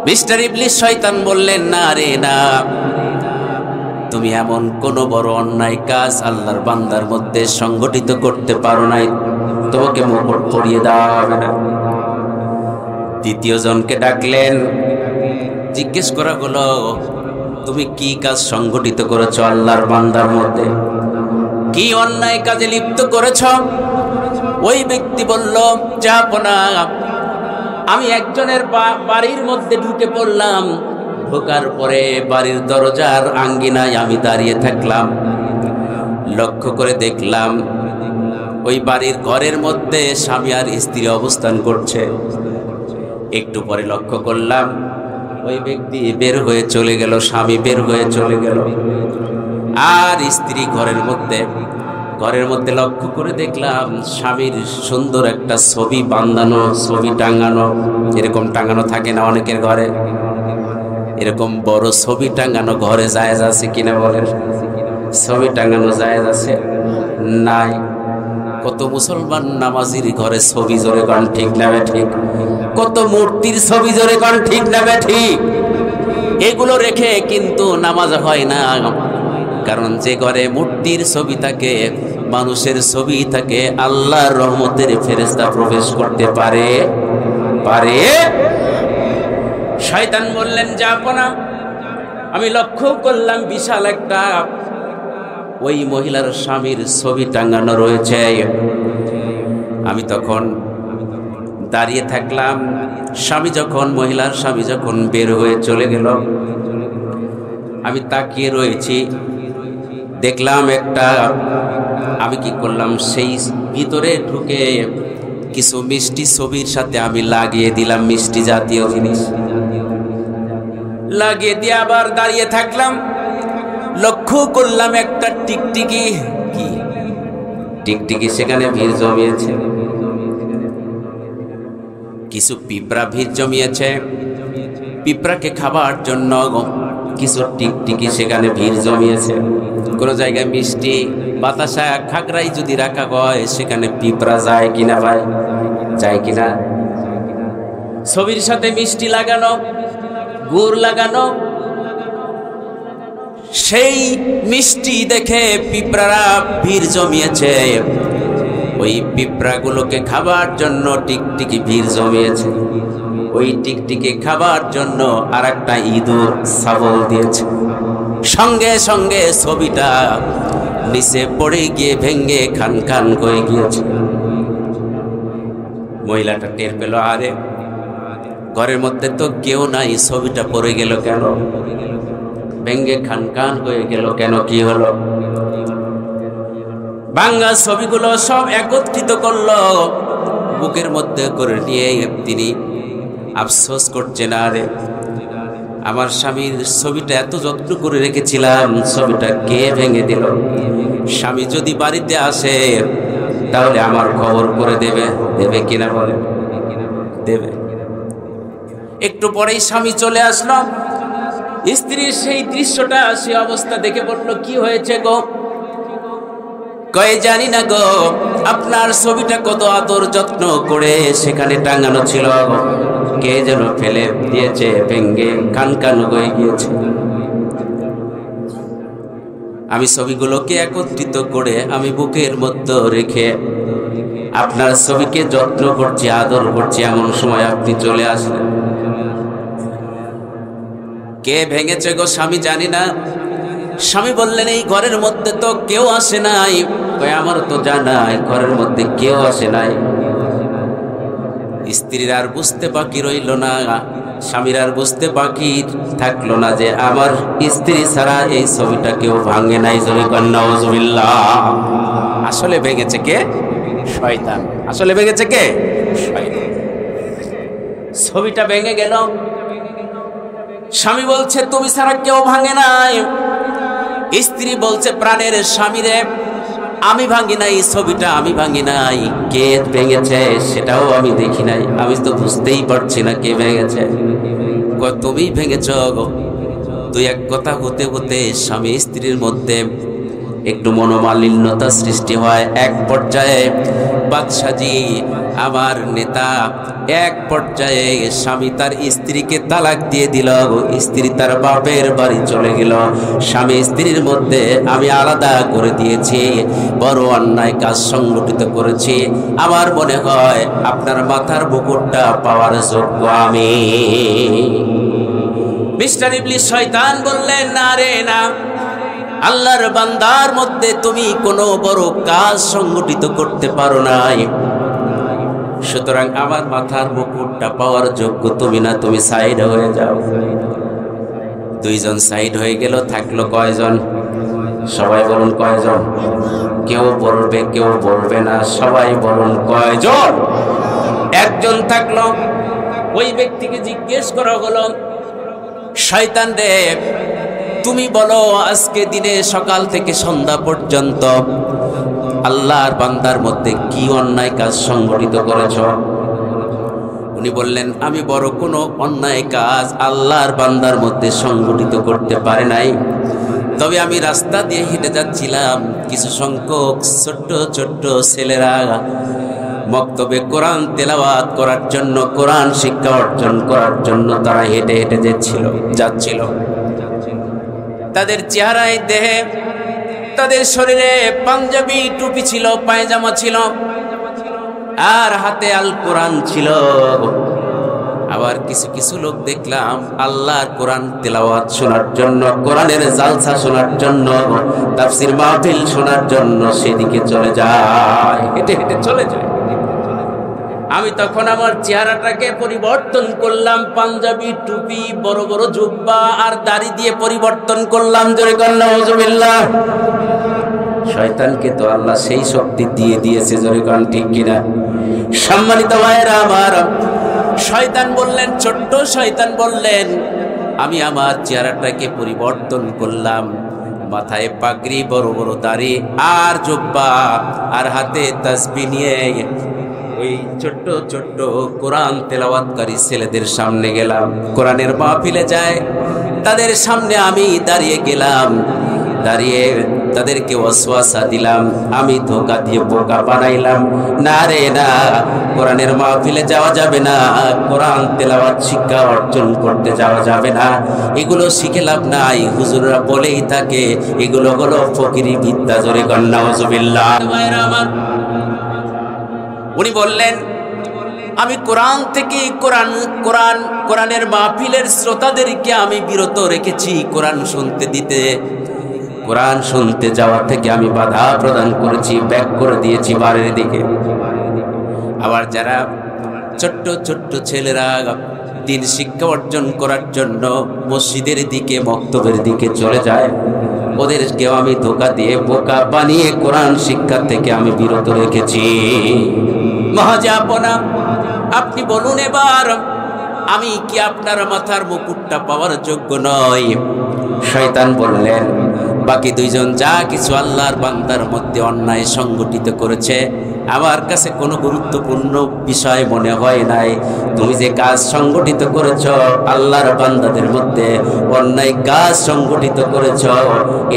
মিস্টার ইবলিস শয়তান বললেন, না রে না, তুমি এমন কোন বড় অন্যায় কাজ আল্লাহর বান্দার মধ্যে সংগঠিত করতে পারো নাই, তোমাকে মুকুট পরিয়ে দেওয়া হবে না। দ্বিতীয় জনকে ডাকলেন, জিজ্ঞেস করা হলো, তুমি কি কাজ সংগঠিত করেছো আল্লাহর বান্দার মধ্যে, কি অন্যায় কাজে লিপ্ত করেছ? ওই ব্যক্তি বলল, জাহাপনা আমি একজনের বাড়ির মধ্যে ঢুকে পড়লাম, ঢোকার পরে বাড়ির দরজার আঙ্গিনায় আমি দাঁড়িয়ে থাকলাম, লক্ষ্য করে দেখলাম ওই বাড়ির ঘরের মধ্যে স্বামী আর স্ত্রী অবস্থান করছে। একটু পরে লক্ষ্য করলাম ওই ব্যক্তি বের হয়ে চলে গেল, স্বামী বের হয়ে চলে গেল, আর স্ত্রী ঘরের মধ্যে লক্ষ্য করে দেখলাম স্বামীর সুন্দর একটা ছবি বাঁধানো, ছবি টাঙানো। এরকম টাঙানো থাকে না অনেকের ঘরে? এরকম বড় ছবি টাঙানো ঘরে জায়েজ আছে কিনা বলেন? ছবি টাঙানো জায়েজ আছে? নাই। কত মুসলমান নামাজির ঘরে ছবি, জোরে গান ঠিক না ঠিক? কত মূর্তির ছবি, জোরে গান ঠিক না ঠিক? এগুলো রেখে কিন্তু নামাজ হয় না। কারণ যে ঘরে মূর্তির ছবি থাকে, মানুষের ছবি থাকে, আল্লাহর রহমতের ফেরেশতা প্রবেশ করতে পারে? শয়তান বললেন, জাহাপনা আমি লক্ষ্য করলাম বিশাল একটা ওই মহিলার স্বামীর ছবি টাঙানো রয়েছে। আমি তখন দাঁড়িয়ে থাকলাম, মহিলার স্বামী যখন বের হয়ে চলে গেল, আমি তাকিয়ে রয়েছি, দেখলাম আমি কি করলাম, সেই ভিতরে ঢুকে কিছু মিষ্টি ছবির সাথে আমি লাগিয়ে দিলাম, মিষ্টি জাতীয় জিনিস লাগিয়ে দিয়ে আবার দাঁড়িয়ে থাকলাম। লক্ষ্য করলাম একটা টিকটিকি, কি টিকটিকি সেখানে ভিড় জমিয়েছে। কিছু পিঁপড়া ভিড় জমিয়েছে, পিঁপড়াকে খাবার জন্য কিছু টিকটিকি সেখানে ভিড় জমিয়েছে। কোনো জায়গায় মিষ্টি বাতাসা খাগড়াই যদি রাখা হয় সেখানে পিঁপড়া যায় কিনা ভাই, যায় কিনা? ছবির সাথে মিষ্টি লাগানো, গুড় লাগানো, সেই মিষ্টি দেখে পিঁপড়ারা ভিড় জমিয়েছে। ওই পিঁপড়াগুলোকে খাবার জন্য টিকটিকি ভিড় জমিয়েছে। ওই টিকটিকি খাবার জন্য আর একটা ইঁদুর ছাগল দিয়েছে। সঙ্গে সঙ্গে ছবিটা নিচে পড়ে গিয়ে ভেঙ্গে খান খান হয়ে গিয়েছে। মহিলাটা টের পেল, আরে ঘরের মধ্যে তো কেউ নাই, ছবিটা পড়ে গেল কেন, ভেঙ্গে খান খান হয়ে গেল কেন, কি হলো? ভাঙ্গা ছবিগুলো সব একত্রিত করলো, বুকের মধ্যে করে নিয়ে তিনি আফসোস করছেন, আরে আমার স্বামীর ছবিটা এত যত্ন করে রেখেছিলাম, ছবিটা কে ভেঙে দিল? স্বামী যদি বাড়িতে আসে তাহলে আমার খবর করে দেবে, দেবে কিনা বলে? দেবে। একটু পরেই স্বামী চলে আসলো। স্ত্রীর সেই দৃশ্যটা, সে অবস্থা দেখে বলল, কি হয়েছে গো? কয়ে জানি না গো, আপনার ছবিটা কত আদর যত্ন করে সেখানে টাঙানো ছিল, কে যেন ফেলে দিয়েছে, ভেঙ্গে খান খান হয়ে গিয়েছে। আমি ছবিগুলোকে একত্রিত করে আমি বুকের মধ্যে রেখে আপনার ছবিকে যত্ন করছি, আদর করছি, এমন সময় আপনি চলে আসলেন। কে ভেঙেছে গো? স্বামী জানি না। স্বামী বললেন, এই ঘরের মধ্যে তো কেউ আসে নাই। আমার তো জানাই ঘরের মধ্যে কেউ আসে নাই। স্ত্রীর আর বুঝতে বাকি রইল না, স্বামীর আর বুঝতে বাকি থাকলো না যে আমার স্ত্রী ছাড়া এই ছবিটা কেউ ভাঙে নাই। আসলে ভেঙেছে কে? শয়তান। আসলে ভেঙেছে কে? শয়তান। ছবিটা ভেঙে গেল। স্বামী বলছে, তুমি ছাড়া কেউ ভাঙে নাই। স্ত্রী বলছে, প্রাণের স্বামীরে, আমি ভাঙি নাই, ছবিটা আমি ভাঙি নাই, কে ভেঙেছে সেটাও আমি দেখি নাই, আমি তো বুঝতেই পারছি না কে ভেঙেছে। তুমি ভেঙেছ গো। দুই এক কথা হতে হতে স্বামী স্ত্রীর মধ্যে একটু মনোমালিন্যতা সৃষ্টি হয়। এক পর্যায়ে বাদশাজি, আমার নেতা, এক পর্যায়ে স্বামী তার স্ত্রীকে তালাক দিয়ে দিল। স্ত্রী তার বাপের বাড়ি চলে গেল। স্বামী স্ত্রীর মধ্যে আমি আলাদা করে দিয়েছি, বড় অন্যায় কাজ সংগঠিত করেছি। আমার মনে হয় আপনার মাথার মুকুটটা পাওয়ার যোগ্য আমি। মিস্টার ইবলিস শয়তান বললেন, না রে না, আল্লাহর বান্দার মধ্যে তুমি কোনো বড় কাজ সংগঠিত করতে পারো নাই, সুতরাং আমার মাথার মুকুটটা পাওয়ার যোগ্য তুমি না, তুমি সাইড হয়ে যাও। দুইজন সাইড হয়ে গেল। থাকলো কয়জন? সবাই বলুন কয়জন? কেউ বলবে কেউ বলবে না, সবাই বলুন কয়জন? একজন থাকলো। ওই ব্যক্তিকে জিজ্ঞেস করা হলো, শয়তান রে, তুমি বলো আজকে দিনে সকাল থেকে সন্ধ্যা পর্যন্ত আল্লাহর বান্দার মধ্যে কি অন্যায় কাজ সংগঠিত করেছ? উনি বললেন, আমি বড় কোনো অন্যায় কাজ আল্লাহর বান্দার মধ্যে সংগঠিত করতে পারে নাই, তবে আমি রাস্তা দিয়ে হেঁটে যাচ্ছিলাম, কিছু সংখ্যক ছোট্ট ছোট্ট ছেলেরা মক্তবে কোরআন তেলাওয়াত করার জন্য, কোরআন শিক্ষা অর্জন করার জন্য তারা হেঁটে হেঁটে যাচ্ছিল। তাদের চেহারায়, দেহে, তাদের শরীরে পাঞ্জাবি টুপি ছিল, পায়জামা ছিল, আর হাতে আল কোরআন ছিল। আবার কিছু কিছু লোক দেখলাম আল্লাহর কোরআন তেলাওয়াত শোনার জন্য, কোরআনের জালসা শোনার জন্য, তাফসীর মাহফিল শোনার জন্য সেদিকে চলে যায়, হেঁটে হেঁটে চলে যায়। আমি তখন আমার চেহারাটাকে পরিবর্তন করলাম, পাঞ্জাবি টুপি, বড় বড় জুব্বা আর দাড়ি দিয়ে পরিবর্তন করলাম। জোরে কর নাউযুবিল্লাহ। শয়তানকে তো আল্লাহ সেই শক্তি দিয়ে দিয়েছে, জোরে কর ঠিক কিনা? সম্মানিত ভাইরা আমার, শয়তান বললেন, ছোট্ট শয়তান বললেন, আমি আমার চেহারাটাকে পরিবর্তন করলাম, মাথায় পাগড়ি, বড় বড় দাড়ি আর জুব্বা আর হাতে তাসবিহ নিয়ে ওই ছোট্ট ছোট্ট কোরআন তেলাওয়াতকারী ছেলেদের সামনে গেলাম। কোরআনের মাহফিলে যায়, তাদের সামনে আমি দাঁড়িয়ে গেলাম, দাঁড়িয়ে তাদেরকে ওয়াসওয়াসা দিলাম, আমি ধোঁকা দিয়ে বোকা বানাইলাম। না রে না, কোরআনের মাহফিলে যাওয়া যাবে না, কোরআন তেলাওয়াত শিক্ষা অর্জন করতে যাওয়া যাবে না, এগুলো শিখে লাভ নাই। হুজুররা বলেই থাকে এগুলো হলো ফকিরি বিদ্যা। জোরে কন্যা নাউজুবিল্লাহ। উনি বললেন, আমি কোরআন থেকে কোরআনের মাহফিলের শ্রোতাদেরকে আমি বিরত রেখেছি কোরআন শুনতে দিতে, কোরআন শুনতে যাওয়া থেকে আমি বাধা প্রদান করেছি, ব্যাক করে দিয়েছি বাড়ির দিকে। আবার যারা ছোট্ট ছোট্ট ছেলেরা দিন শিক্ষা অর্জন করার জন্য মসজিদের দিকে, মক্তবের দিকে চলে যায়, ওদেরকেও আমি ধোঁকা দিয়ে বোকা বানিয়ে কোরআন শিক্ষা থেকে আমি বিরত রেখেছি। মহাজাপনা, আপনি বলুন এবার, আমি কি আপনার মাথার মুকুটটা পাওয়ার যোগ্য নই? শয়তান বললেন, বাকি দুইজন যা কিছু আল্লাহর বান্দার মধ্যে অন্যায় সংগঠিত করেছে আমার কাছে কোনো গুরুত্বপূর্ণ বিষয় মনে হয় নাই। তুমি যে কাজ সংগঠিত করেছ, আল্লাহর বান্দাদের মধ্যে অন্যায় কাজ সংগঠিত করেছ,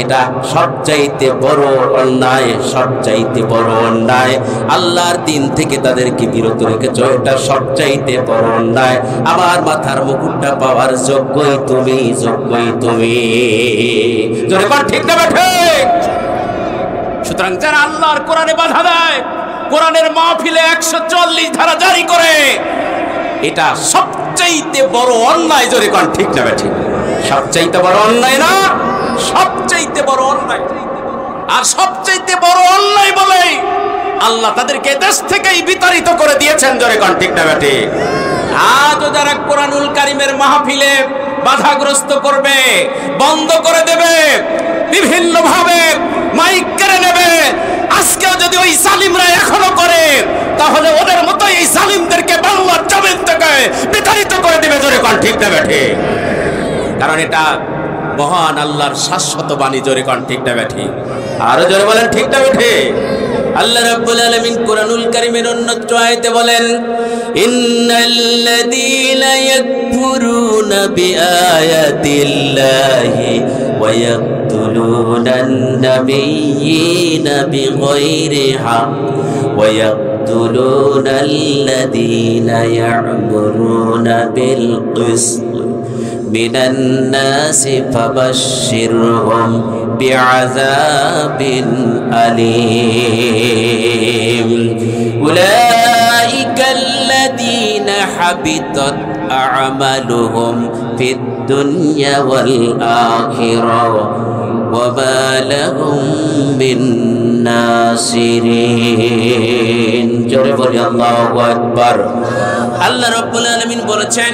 এটা সবচাইতে বড় অন্যায়, সবচাইতে বড় অন্যায়। আল্লাহর দিন থেকে তাদেরকে বিরত রেখেছ, এটা সবচাইতে বড় অন্যায়। আমার মাথার মুকুটটা পাওয়ার যোগ্যই তুমি, যোগ্যই তুমি। ঠিক না ঠিক? সুতরাং যারা আল্লাহর কোরআনে বাধা দেয়, কোরআনের মাহফিলে 144 ধারা জারি করে, এটা সবচাইতে বড় অন্যায়। জোরে কোন ঠিক না ঠিক? সবচাইতে বড় অন্যায় না? সবচাইতে বড় অন্যায়। আর সবচাইতে বড় অন্যায় বলে আল্লাহ তাদেরকে দেশ থেকেই বিতাড়িত করে দিয়েছেন। জোরে কোন ঠিক না ঠিক? আজও যারা কোরআনুল কারীমের মাহফিলে বাধাগ্রস্ত করবে, বন্ধ করে দেবে, বিভিন্ন ভাবে মাইক কেড়ে নেবে, আজকেও যদি ওই জালিমরা এখনো করে, তাহলে ওদের মতো এই জালিমদেরকে বাংলার জমিন থেকে বিতাড়িত করে দিবে। জোরে কোন ঠিক না ঠিক? কারণ এটা মহান আল্লাহর শাশ্বত বাণী। জোরে কোন ঠিক না ঠিক? আরো জোরে বলেন ঠিক না ঠিক? আল্লাহ রাব্বুল আলামিন কোরআনুল কারীমের অন্যত্র আয়াতে বলেন, ইন্নাল্লাযীনা ইয়াকফুরুনা বিআয়াতিল্লাহি ওয়া ইয়াকতুলুনান নাবিয়্যিনা বিগাইরি হক ওয়া ইয়াকতুলুনাল্লাযীনা ইয়া'মুরুনা বিল কিসত মিনান নাসি ফাবাশশিরহুম বিআযাবিন আলীম। উলাইকাল্লাযীনা হাবিতাত আ'মালুহুম ফিদ দুনিয়া ওয়াল আখিরাহ ওয়া মা লাহুম মিন নাসিরিন। জোরে বলি আল্লাহু আকবার। আল্লাহ রাব্বুল আলামিন বলেছেন,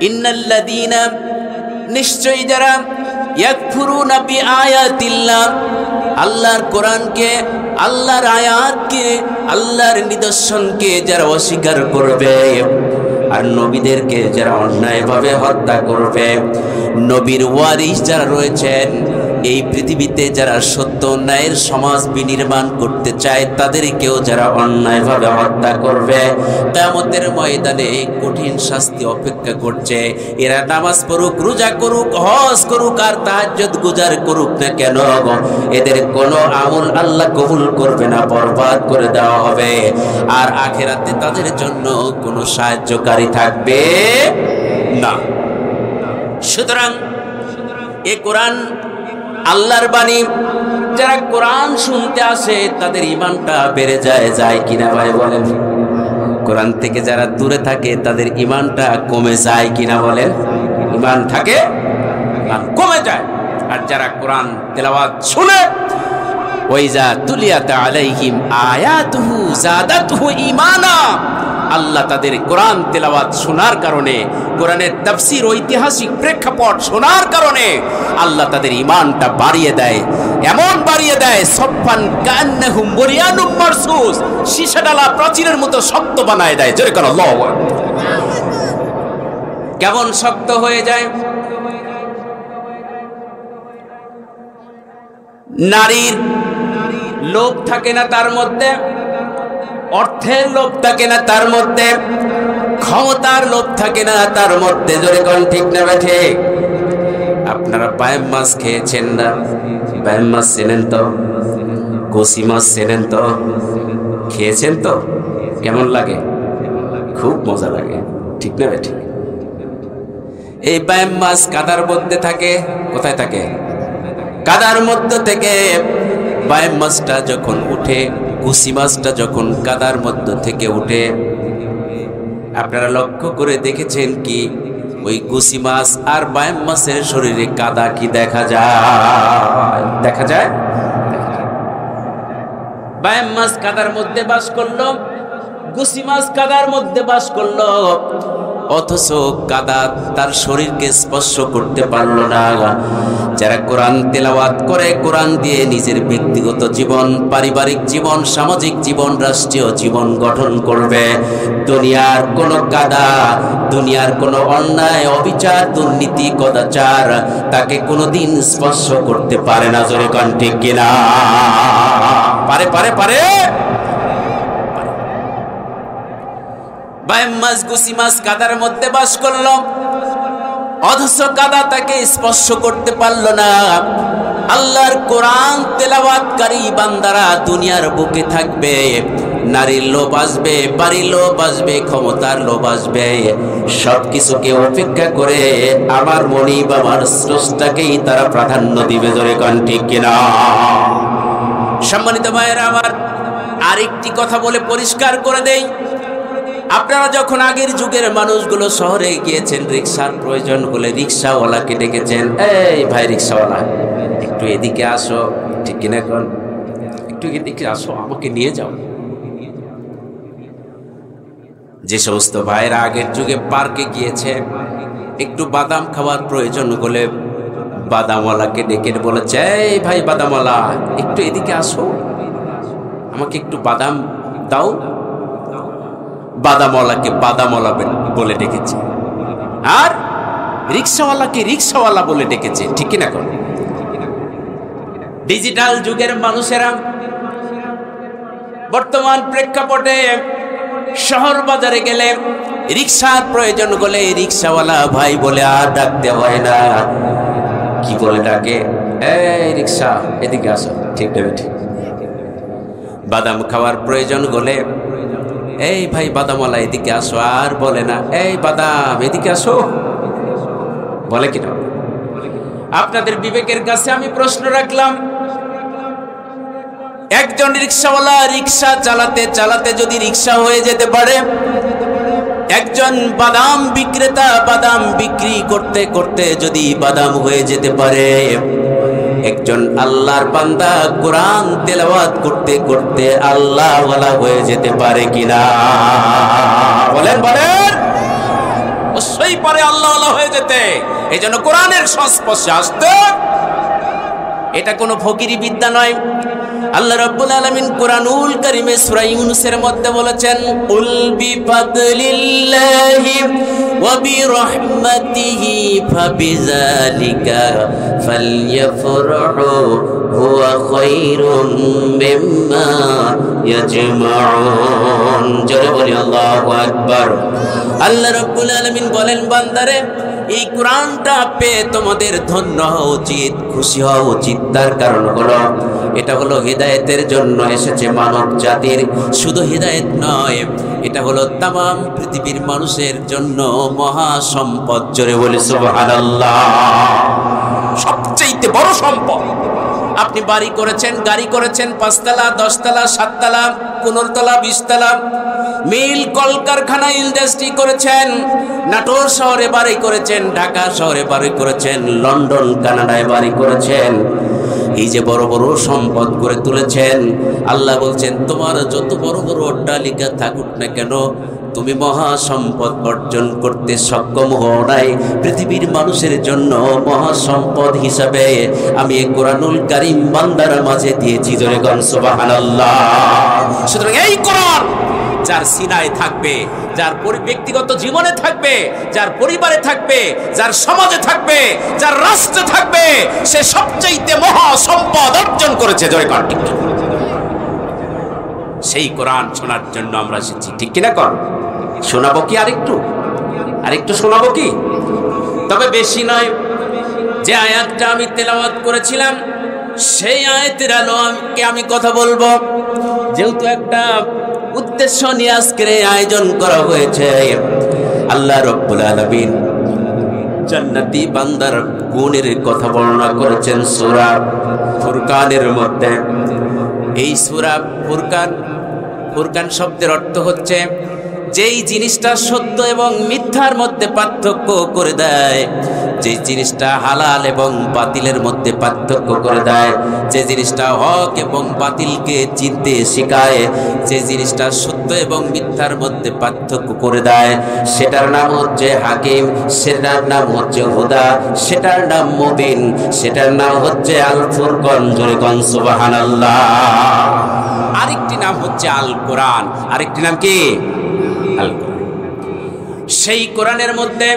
ইন্নাল্লাযীনা, নিশ্চয়ই যারা, ইয়াকফুরুনা বিআয়াতিল্লাহ, আল্লাহর কোরআনকে, আল্লাহর আয়াতকে, আল্লাহর নিদর্শনকে যারা অস্বীকার করবে, আর নবীদেরকে যারা অন্যায়ভাবে হত্যা করবে, নবীর ওয়ারিস যারা রয়েছেন এই পৃথিবীতে, যারা সত্য ন্যায়ের সমাজ বিনির্মাণ করতে চায়, তাদেরকেও যারা অন্যায়ভাবে হত্যা করবে, কিয়ামতের ময়দানে কঠিন শাস্তি অপেক্ষা করছে। এরা নামাজ পড়ুক, রোজা করুক, হজ করুক আর তাহাজ্জুদ গুজার করুক না কেন, এদের কোনো আমল আল্লাহ কবুল করবে না, বরবাদ করে দেওয়া হবে। আর আখিরাতে তাদের জন্য কোনো সাহায্যকারী থাকবে না। সুতরাং এ কোরআন আল্লাহর বাণী, যারা কোরআন শুনতে আসে তাদের ঈমানটা বেড়ে যায়, যায় কিনা ভাই বলেন? কোরআন থেকে যারা দূরে থাকে তাদের ঈমানটা কমে যায় কিনা বলেন? ঈমান থাকে, ঈমান কমে যায়। আর যারা কোরআন তেলাওয়াত শুনে, ওয়াইজা তুলিয়াত আলাইহিম আয়াতুহু যাদাতুহু ঈমানা, আল্লাহ তাদের কোরআন তেলাওয়াত শোনার কারণে, কোরআনের তাফসীর ঐতিহাসিক প্রেক্ষাপট শোনার কারণে আল্লাহ তাদের ঈমানটা বাড়িয়ে দেয়, এমন বাড়িয়ে দেয় সফান কান্নাহুম বুনিয়ানুম মারসুস, সীসাডালা প্রাচীরের মতো শক্ত বানায় দেয়। জোরে করে আল্লাহু আকবার। কেমন শক্ত হয়ে যায়? নারীর লোভ থাকে না তার মধ্যে, অর্থের লোভ থাকে না তার মধ্যে, ক্ষমতার লোভ থাকে না তার মধ্যে। জোরে কোন ঠিক না বেঠে? আপনারা বায়াম মাছ খেয়েছেন না? বায়াম মাছ চেনেন তো? কচি মাছ চেনেন তো? খেয়েছেন তো? কেমন লাগে? খুব মজা লাগে, ঠিক না বেঠে? এই বায়াম মাছ কাদার মধ্যে থাকে। কোথায় থাকে? কাদার মধ্যে থেকে বায়াম মাছটা যখন উঠে, কুচি মাছটা যখন কাদার মধ্যে থেকে উঠে, আপনারা লক্ষ্য করে দেখেছেন কি ওই কুচি মাছ আর বায়াম মাছের শরীরে কাদা কি দেখা যায়? দেখা যায়? বায়াম মাছ কাদার মধ্যে বাস করলো, কুচি মাছ কাদার মধ্যে বাস করলো, অথচ কাদা তার শরীরকে স্পর্শ করতে পারলো না। যারা কোরআন তেলাওয়াত করে, কোরআন দিয়ে নিজের ব্যক্তিগত জীবন, পারিবারিক জীবন, সামাজিক জীবন, রাষ্ট্রীয় জীবন গঠন করবে, দুনিয়ার কোনো কাদা, দুনিয়ার কোনো অন্যায়, অবিচার, দুর্নীতি, কদাচার তাকে কোনোদিন স্পর্শ করতে পারে না। জোরে কোন ঠিক কিনা? পারে পারে পারে। বায়াম মাছ, গুছি মাছ কাদার মধ্যে বাস করলো, অথচ কাদা তাকে স্পর্শ করতে পারলো না। আল্লাহর কোরআন তেলাওয়াতকারী বান্দারা দুনিয়ার বুকে থাকবে, নারীর লোভ আসবে, বাড়ির লোভ আসবে, ক্ষমতার লোভ আসবে, সবকিছুকে উপেক্ষা করে আমার মনিব, আমার স্রষ্টাকেই তারা প্রাধান্য দিবে। জোরে কোন ঠিক কিনা? সম্মানিত ভাইয়েরা আমার, আরেকটি কথা বলে পরিষ্কার করে দেই, আপনারা যখন আগের যুগের মানুষগুলো শহরে গিয়েছেন, রিক্সার প্রয়োজন হলে রিক্সাওয়ালাকে ডেকেছেন, এই ভাই রিক্সাওয়ালা একটু এদিকে আসো, ঠিক কিনা? এখন একটু এদিকে আসো, আমাকে নিয়ে যাও। যে সমস্ত ভাইরা আগের যুগে পার্কে গিয়েছে, একটু বাদাম খাওয়ার প্রয়োজন হলে বাদামওয়ালাকে ডেকে বলেছে, এই ভাই বাদামওয়ালা একটু এদিকে আসো, আমাকে একটু বাদাম দাও। বাদামওয়ালাকে বাদামওয়ালা বলে ডেকেছে, আর রিক্সাওয়ালাকে রিক্সাওয়ালা বলে ডেকেছে, ঠিক কিনা? কোন ডিজিটাল যুগের মানুষেরা বর্তমান প্রেক্ষাপটে শহর বাজারে গেলে রিক্সার প্রয়োজন হলে রিক্সাওয়ালা ভাই বলে আর ডাকতে হয় না। কি বলে ডাকে? এই রিক্সা এদিকে আসো, ঠিক না? ঠিক। বাদাম খাওয়ার প্রয়োজন হলে এই ভাই বাদামওয়ালা এদিকে আসো, আর বলে না এই বাদাম এদিকে আসো, বলে কিনা? আপনাদের বিবেকের কাছে আমি প্রশ্ন রাখলাম, একজন রিক্সাওয়ালা রিক্সা চালাতে চালাতে যদি রিক্সা হয়ে যেতে পারে, একজন বাদাম বিক্রেতা বাদাম বিক্রি করতে করতে যদি বাদাম হয়ে যেতে পারে, একজন আল্লাহর বান্দা কোরআন তেলাওয়াত করতে করতে আল্লাহওয়ালা হয়ে যেতে পারে কিনা? বলেন বলেন। অবশ্যই পারে আল্লাহওয়ালা হয়ে যেতে। এই জন্য কোরআনের সংস্পর্শে আসতে, এটা কোনো ফকিরি বিদ্যা নয়। আল্লাহ রাব্বুল আলামিন কোরআনুল কারীমে সূরা ইউনূসের মধ্যে বলেছেন, কুল বিফাদলিল্লাহি ওয়া বিরহমাতিহি ফাবিযালিকা ফালইফরাহু হুয়া খায়রুম মিম্মা ইয়াজমাউন। জোরে বলি আল্লাহু আকবার। আল্লাহ রাব্বুল আলামিন বলেন, বান্দারে এই কোরআনটা পেয়ে তোমাদের ধন্য হওয়া উচিত, খুশি হওয়া উচিত। তার কারণ হলো এটা হলো হিদায়াতের জন্য এসেছে মানব জাতির। শুধু হিদায়াত নয়, এটা হলো তামাম পৃথিবীর মানুষের জন্য মহা সম্পদ। জোরে বলি সুবহানাল্লাহ। সবচেয়ে বড় সম্পদ। আপনি বাড়ি করেছেন, গাড়ি করেছেন, 5 তলা, 10 তলা, 7 তলা, 15 তলা, 20 তলা, মিল কলকারখানা, ইন্ডাস্ট্রি করেছেন, নাটোর শহরে বাড়ি করেছেন, ঢাকা শহরে বাড়ি করেছেন, লন্ডন কানাডায় বাড়ি করেছেন। এই যে বড় বড় সম্পদ করে তুলেছেন, আল্লাহ বলছেন তোমার যত বড় বড় অট্টালিকা থাকুক না কেন, তুমি মহা সম্পদ অর্জন করতে সক্ষম হও নাই। পৃথিবীর মানুষের জন্য মহা সম্পদ হিসাবে আমি এই কোরআনুল কারীম বান্দার মাঝে দিয়েছি। জোরে কোন সুবহানাল্লাহ। সুতরাং এই কোরআন যার সিনায় থাকবে, যার ব্যক্তিগত জীবনে থাকবে, যার পরিবারে থাকবে, যার সমাজে থাকবে, যার রাষ্ট্রে থাকবে, সে সবচাইতে মহা সম্পদ অর্জন করেছে। জয় কোন ঠিক। সেই কোরআন শোনার জন্য আমরা এসেছি, ঠিক কিনা কর? শোনাবো কি আরেকটু শোনাবো কি? তবে বেশি নয়। যে আয়াতটা আমি তেলাওয়াত করেছিলাম সেই আয়াতের আলোকে আমি কথা বলবো। যেহেতু একটা উদ্দেশ্য নিয়ে আজকের আয়োজন করা হয়েছে, আল্লাহ রাব্বুল আলামিন জান্নাতি বান্দার গুণের কথা বর্ণনা করেছেন সূরা ফুরকানের মধ্যে। এই সূরা ফুরকান শব্দের অর্থ হচ্ছে যেই জিনিসটা সত্য এবং মিথ্যার মধ্যে পার্থক্য করে দেয়, যে জিনিসটা হালাল এবং বাতিলের মধ্যে পার্থক্য করে দেয়, যে জিনিসটা হক এবং বাতিলকে চিনতে শেখায়, যে জিনিসটা সত্য এবং মিথ্যার মধ্যে পার্থক্য করে দেয়, সেটার নাম হচ্ছে হাকিম, সেটার নাম হচ্ছে হুদা, সেটার নাম মুবিন, সেটার নাম হচ্ছে আল ফুরকান। জোরে কোন সুবহানাল্লাহ। আরেকটি নাম হচ্ছে আল কোরআন। আরেকটি নাম কি? আল কোরআন। সেই কোরআনের মধ্যে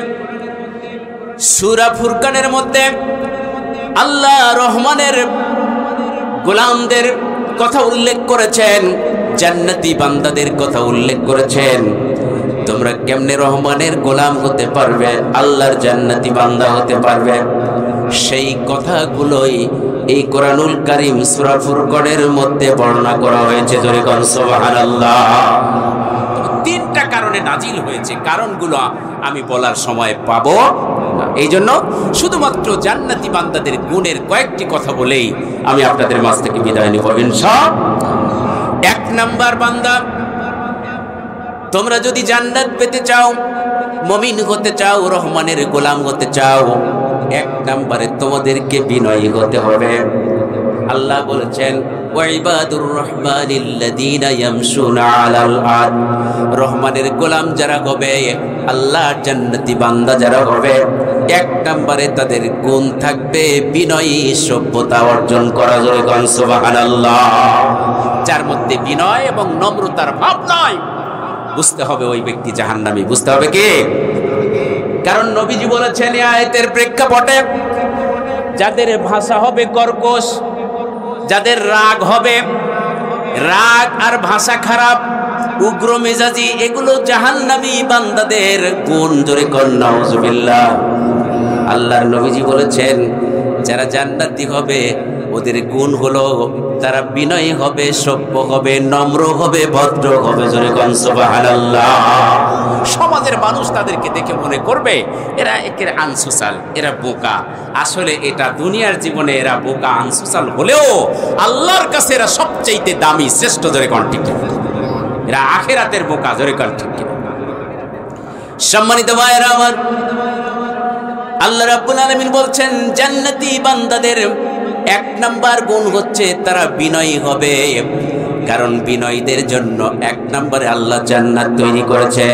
সূরা ফুরকানের মধ্যে আল্লাহ রহমানের গোলামদের কথা উল্লেখ করেছেন, জান্নাতি বান্দাদের কথা উল্লেখ করেছেন। তোমরা কেমনে রহমানের গোলাম হতে পারবে, আল্লাহর জান্নাতি বান্দা হতে পারবে, সেই কথাগুলোই এই কোরআনুল কারীম সূরা ফুরকানের মধ্যে বর্ণনা করা হয়েছে। জোরে কোন সুবহানাল্লাহ। তিনটা কারণে নাজিল হয়েছে, কারণগুলো আমি বলার সময় পাবো না, এই জন্য শুধুমাত্র জান্নাতি বান্দাদের গুণের কয়েকটি কথা বলেই আমি আপনাদের মাঝ থেকে বিদায় নিব ইনশাআল্লাহ। এক নাম্বার, বান্দা তোমরা যদি জান্নাত পেতে চাও, মুমিন হতে চাও, রহমানের গোলাম হতে চাও, এক নাম্বারে তোমাদেরকে বিনয়ী হতে হবে। আল্লাহ বলেছেন ওয়াইবাদুর রহমানিল্লাযীনা ইয়ামশুনা আলাল আরদ, রহমানের গোলাম যারা হবে, আল্লাহর জান্নাতি বান্দা যারা হবে, এক নম্বরে তাদের গুণ থাকবে বিনয়ী, সভ্যতা অর্জন করা। জোরে কোন সুবহানাল্লাহ। যার মধ্যে বিনয় এবং নম্রতার ভাব নাই, বুঝতে হবে ওই ব্যক্তি জাহান্নামী। বুঝতে হবে কি? কারণ নবীজি বলেছেন এই আয়াতের প্রেক্ষাপটে, যাদের ভাষা হবে কর্কশ, যাদের রাগ হবে, রাগ আর ভাষা খারাপ, উগ্র মেজাজি, এগুলো জাহান্নামী বান্দাদের গুণ। জোরে কোন নাউজুবিল্লাহ। আল্লাহর নবীজি বলেছেন যারা জান্নাতি হবে ওদের গুণ হলো তারা বিনয়ী হবে, সভ্য হবে, নম্র হবে, ভদ্র হবে। জোরে কোন সুবহানাল্লাহ। সমাজের মানুষ তাদেরকে দেখে মনে করবে এরা একের আনসোশাল, এরা বোকা। আসলে এটা দুনিয়ার জীবনে এরা বোকা আনসোশাল হলেও আল্লাহর কাছে এরা সবচাইতে দামি, শ্রেষ্ঠ। জোরে কোন ঠিক। এরা আখিরাতের বোকা। জোরে কোন ঠিক। সম্মানিত ভাইয়েরা আমার, আল্লাহ রাব্বুল আলামিন বলছেন জান্নাতি বান্দাদের এক নাম্বার গুণ হচ্ছে তারা বিনয়ী হবে। কারণ বিনয়ীদের জন্য এক নম্বরে আল্লাহ জান্নাত তৈরি করেছে,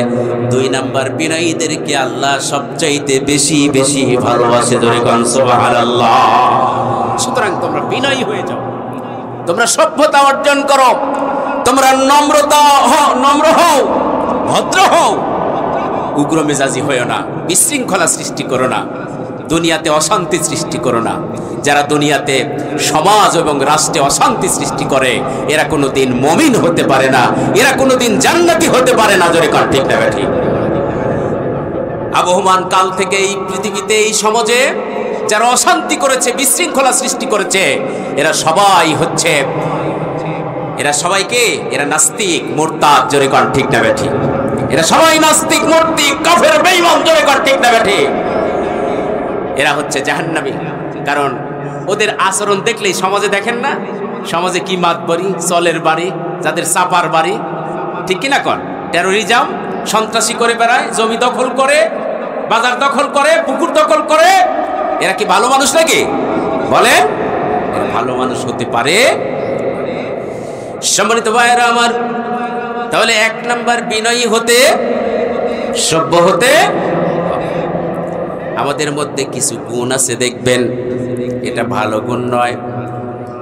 দুই নাম্বার বিনয়ীদেরকে আল্লাহ সবচাইতে বেশি বেশি ভালোবাসে। ধরে কোন সুবহানাল্লাহ। সুতরাং তোমরা বিনয়ী হয়ে যাও, তোমরা সভ্যতা অর্জন করো, তোমরা নম্র হও, ভদ্র হও, উগ্র মেজাজি হয়েও না, বিশৃঙ্খলা সৃষ্টি করো না, দুনিয়াতে অশান্তি সৃষ্টি করো না। যারা দুনিয়াতে সমাজ এবং রাষ্ট্রে অশান্তি সৃষ্টি করে এরা কোনোদিন মুমিন হতে পারে না, এরা কোনোদিন জান্নাতি হতে পারে না। জোরে কার ঠিক না ঠিক? আবহমান কাল থেকে এই পৃথিবীতে, এই সমাজে যারা অশান্তি করেছে, বিশৃঙ্খলা সৃষ্টি করেছে, এরা সবাইকে এরা নাস্তিক, মুরতাদ। জোরে কার ঠিক না ঠিক? এরা সবাই নাস্তিক, মুরতাদ, কাফের, বেঈমান। জোরে কার ঠিক না ঠিক? এরা হচ্ছে জাহান্নামী। কারণ ওদের আচরণ দেখলেই সমাজে দেখেন না, সমাজে কি মাতবরি, চলের বাড়ি, যাদের চাপার বাড়ি, ঠিক কিনা কন, টেরোরিজম, সন্ত্রাসী করে বেড়ায়, জমি দখল করে, বাজার দখল করে, পুকুর দখল করে, এরা কি ভালো মানুষ নাকি? বলেন, ভালো মানুষ হতে পারে? সম্মানিত ভাইয়েরা আমার, তাহলে 1 নাম্বার বিনয়ী হতে, সভ্য হতে। আমাদের মধ্যে কিছু গুণ আছে দেখবেন, এটা ভালো গুণ নয়।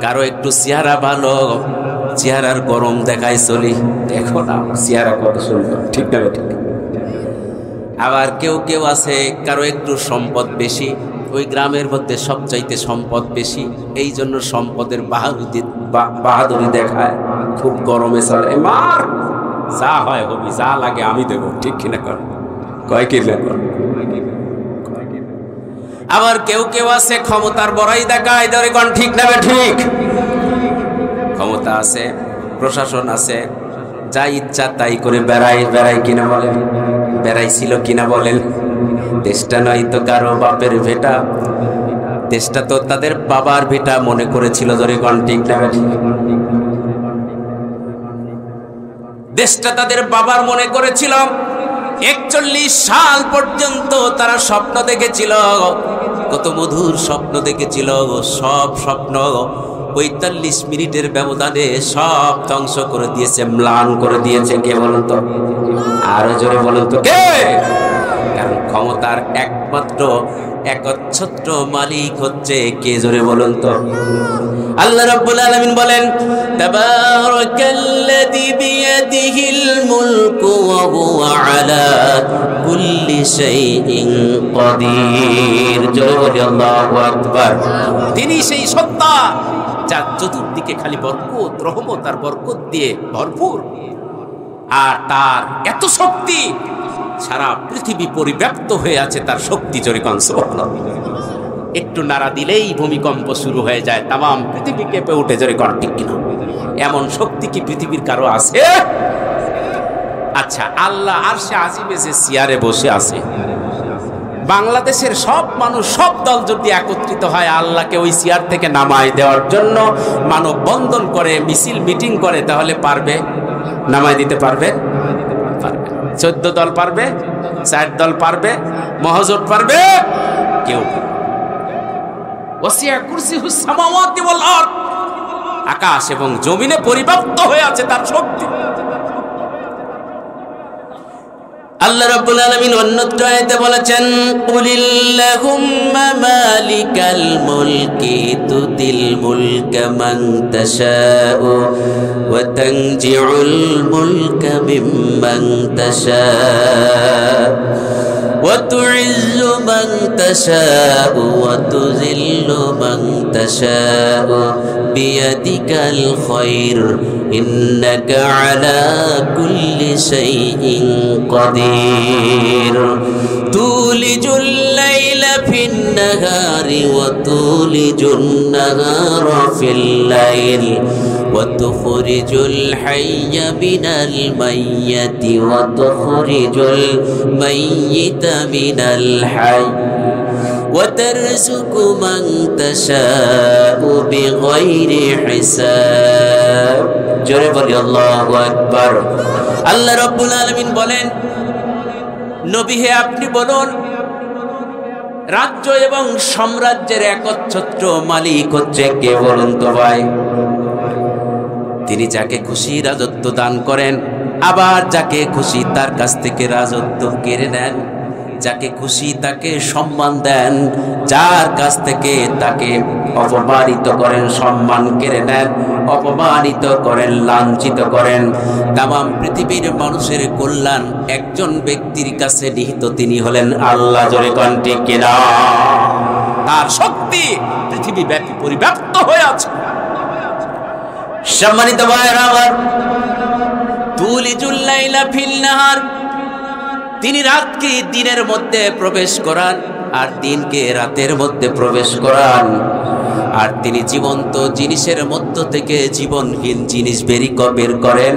কারো একটু চেহারা ভালো, চেহারার গরম দেখায় চলি, দেখো না চেহারা কত সুন্দর, ঠিক না ঠিক? আবার কেউ কেউ আছে কারো একটু সম্পদ বেশি, ওই গ্রামের মধ্যে সবচাইতে সম্পদ বেশি, এই জন্য সম্পদের বাহাদুরি দেখায়, খুব গরমে চলে, মার যা হয় হবি, যা লাগে আমি দেবো, ঠিক কিনা কর, কয় কি কর। আবার কেউ কেউ আছে ক্ষমতার বড়াই দেখায়, ধরে কোন ঠিক না ঠিক? ক্ষমতা আছে, প্রশাসন আছে, যা ইচ্ছা তাই করে বেড়াই কিনা বলেন, বেড়াইছিল কিনা বলেন। দেশটা নয় তো কারো বাপের ভেটা, দেশটা তো তাদের বাবার ভেটা মনে করেছিল, ধরে কোন ঠিক না ঠিক? দেশটা তাদের বাবার মনে করেছিল। 41 সাল পর্যন্ত তারা স্বপ্ন দেখেছিল, কত মধুর স্বপ্ন দেখেছিল, সব স্বপ্ন 45 মিনিটের ব্যবধানে সব ধ্বংস করে দিয়েছে, ম্লান করে দিয়েছে। কে বলুন তো, আরো জোরে বলুন তো কে? কারণ ক্ষমতার একমাত্র একচ্ছত্র মালিক হচ্ছে কে, জোরে বলুন তো? আল্লাহ রাব্বুল আলামিন বলেন, তাবারাকাল্লাযী বিয়াদিহিল মুলকু ওয়া হুয়া আলা কুল্লি শাইইন কাদির। জোরে বলি আল্লাহু আকবার। তিনি সেই সত্তা যার চতুর্দিকে খালি বরকত, রহমত আর বরকত দিয়ে ভরপুর, আর তার এত শক্তি, সারা পৃথিবী পরিব্যাপ্ত হয়ে আছে তার শক্তি। জোরে কোন সুবহানাল্লাহ। একটু নাড়া দিলেই ভূমিকম্প শুরু হয়ে যায়, তামাম পৃথিবী কেঁপে উঠে, জোরে কোন ঠিক কিনা? এমন শক্তি কি পৃথিবীর কারো আছে? আচ্ছা, আল্লাহ আরশে আজিমে যে চেয়ারে বসে আছে, বাংলাদেশের সব মানুষ, সব দল যদি একত্রিত হয় আল্লাহকে ওই চেয়ার থেকে নামায় দেওয়ার জন্য মানববন্ধন করে, মিছিল মিটিং করে, তাহলে পারবে? নামায় দিতে পারবে? পারবে। 14 দল পারবে? 4 দল পারবে? মহাজোট পারবে? কেউ। ওয়াসিয়া কুরসিহুস সামাওয়াতি ওয়াল আরদ, আকাশ এবং জমিনে পরিব্যাপ্ত হয়ে আছে তার শক্তি। আল্লাহ রাব্বুল আলামিন অন্যত্র আয়াতে বলেছেন, কুলিল্লাহুম্মা মালিকাল মুলকি তুতিল মুলকা মান তাশাউ ওয়া তানজিউল মুলকা মিম্মান তাশাউ ওয়া তুইজ্জু মান তাশাউ ওয়া তুযিল্লু মান তাশাউ বিয়াদিকাল খায়র ইন্নাকা আলা কুল্লি শাইইন কাদির। তুলিজুল লাইলা ফিন নাহারি ওয়া তুলিজুন নাহারা ফিল লাইল ওয়া তুখরিজুল হাইয়্যা মিনাল মাইয়্যিতি ওয়া তুখরিজুল মাইয়্যিতা মিনাল হায়্য وترزق من تشاء بغير حساب। জোরে বলি আল্লাহু আকবার। আল্লাহ রাব্বুল আলামিন বলেন, নবী হে আপনি বলুন, রাজ্য এবং সাম্রাজ্যের একচ্ছত্র মালিক হচ্ছে কে বলুন তো ভাই? তিনি যাকে খুশি রাজত্ব দান করেন, আবার যাকে খুশি তার কাছ থেকে রাজত্ব কেড়ে নেন, যাকে খুশি তাকে সম্মান দেন, যার কাছ থেকে তাকে অপমানিত করেন, সম্মান কেড়ে নেন, অপমানিত করেন, লাঞ্ছিত করেন। তামাম পৃথিবীর মানুষের কল্যাণ একজন ব্যক্তির কাছে নিহিত, তিনি হলেন আল্লাহ। জোরে কোন ঠিক কিনা? তার শক্তি পৃথিবী ব্যাপী পরিব্যাপ্ত হয়ে আছে। সম্মানিত ভাইরা আমার, তুলিজুল লাইলা ফিল নাহার, তিনি রাতকে দিনের মধ্যে প্রবেশ করান আর দিনকে রাতের মধ্যে প্রবেশ করান। আর তিনি জীবন্ত জিনিসের মধ্য থেকে জীবনহীন জিনিস বের করেন,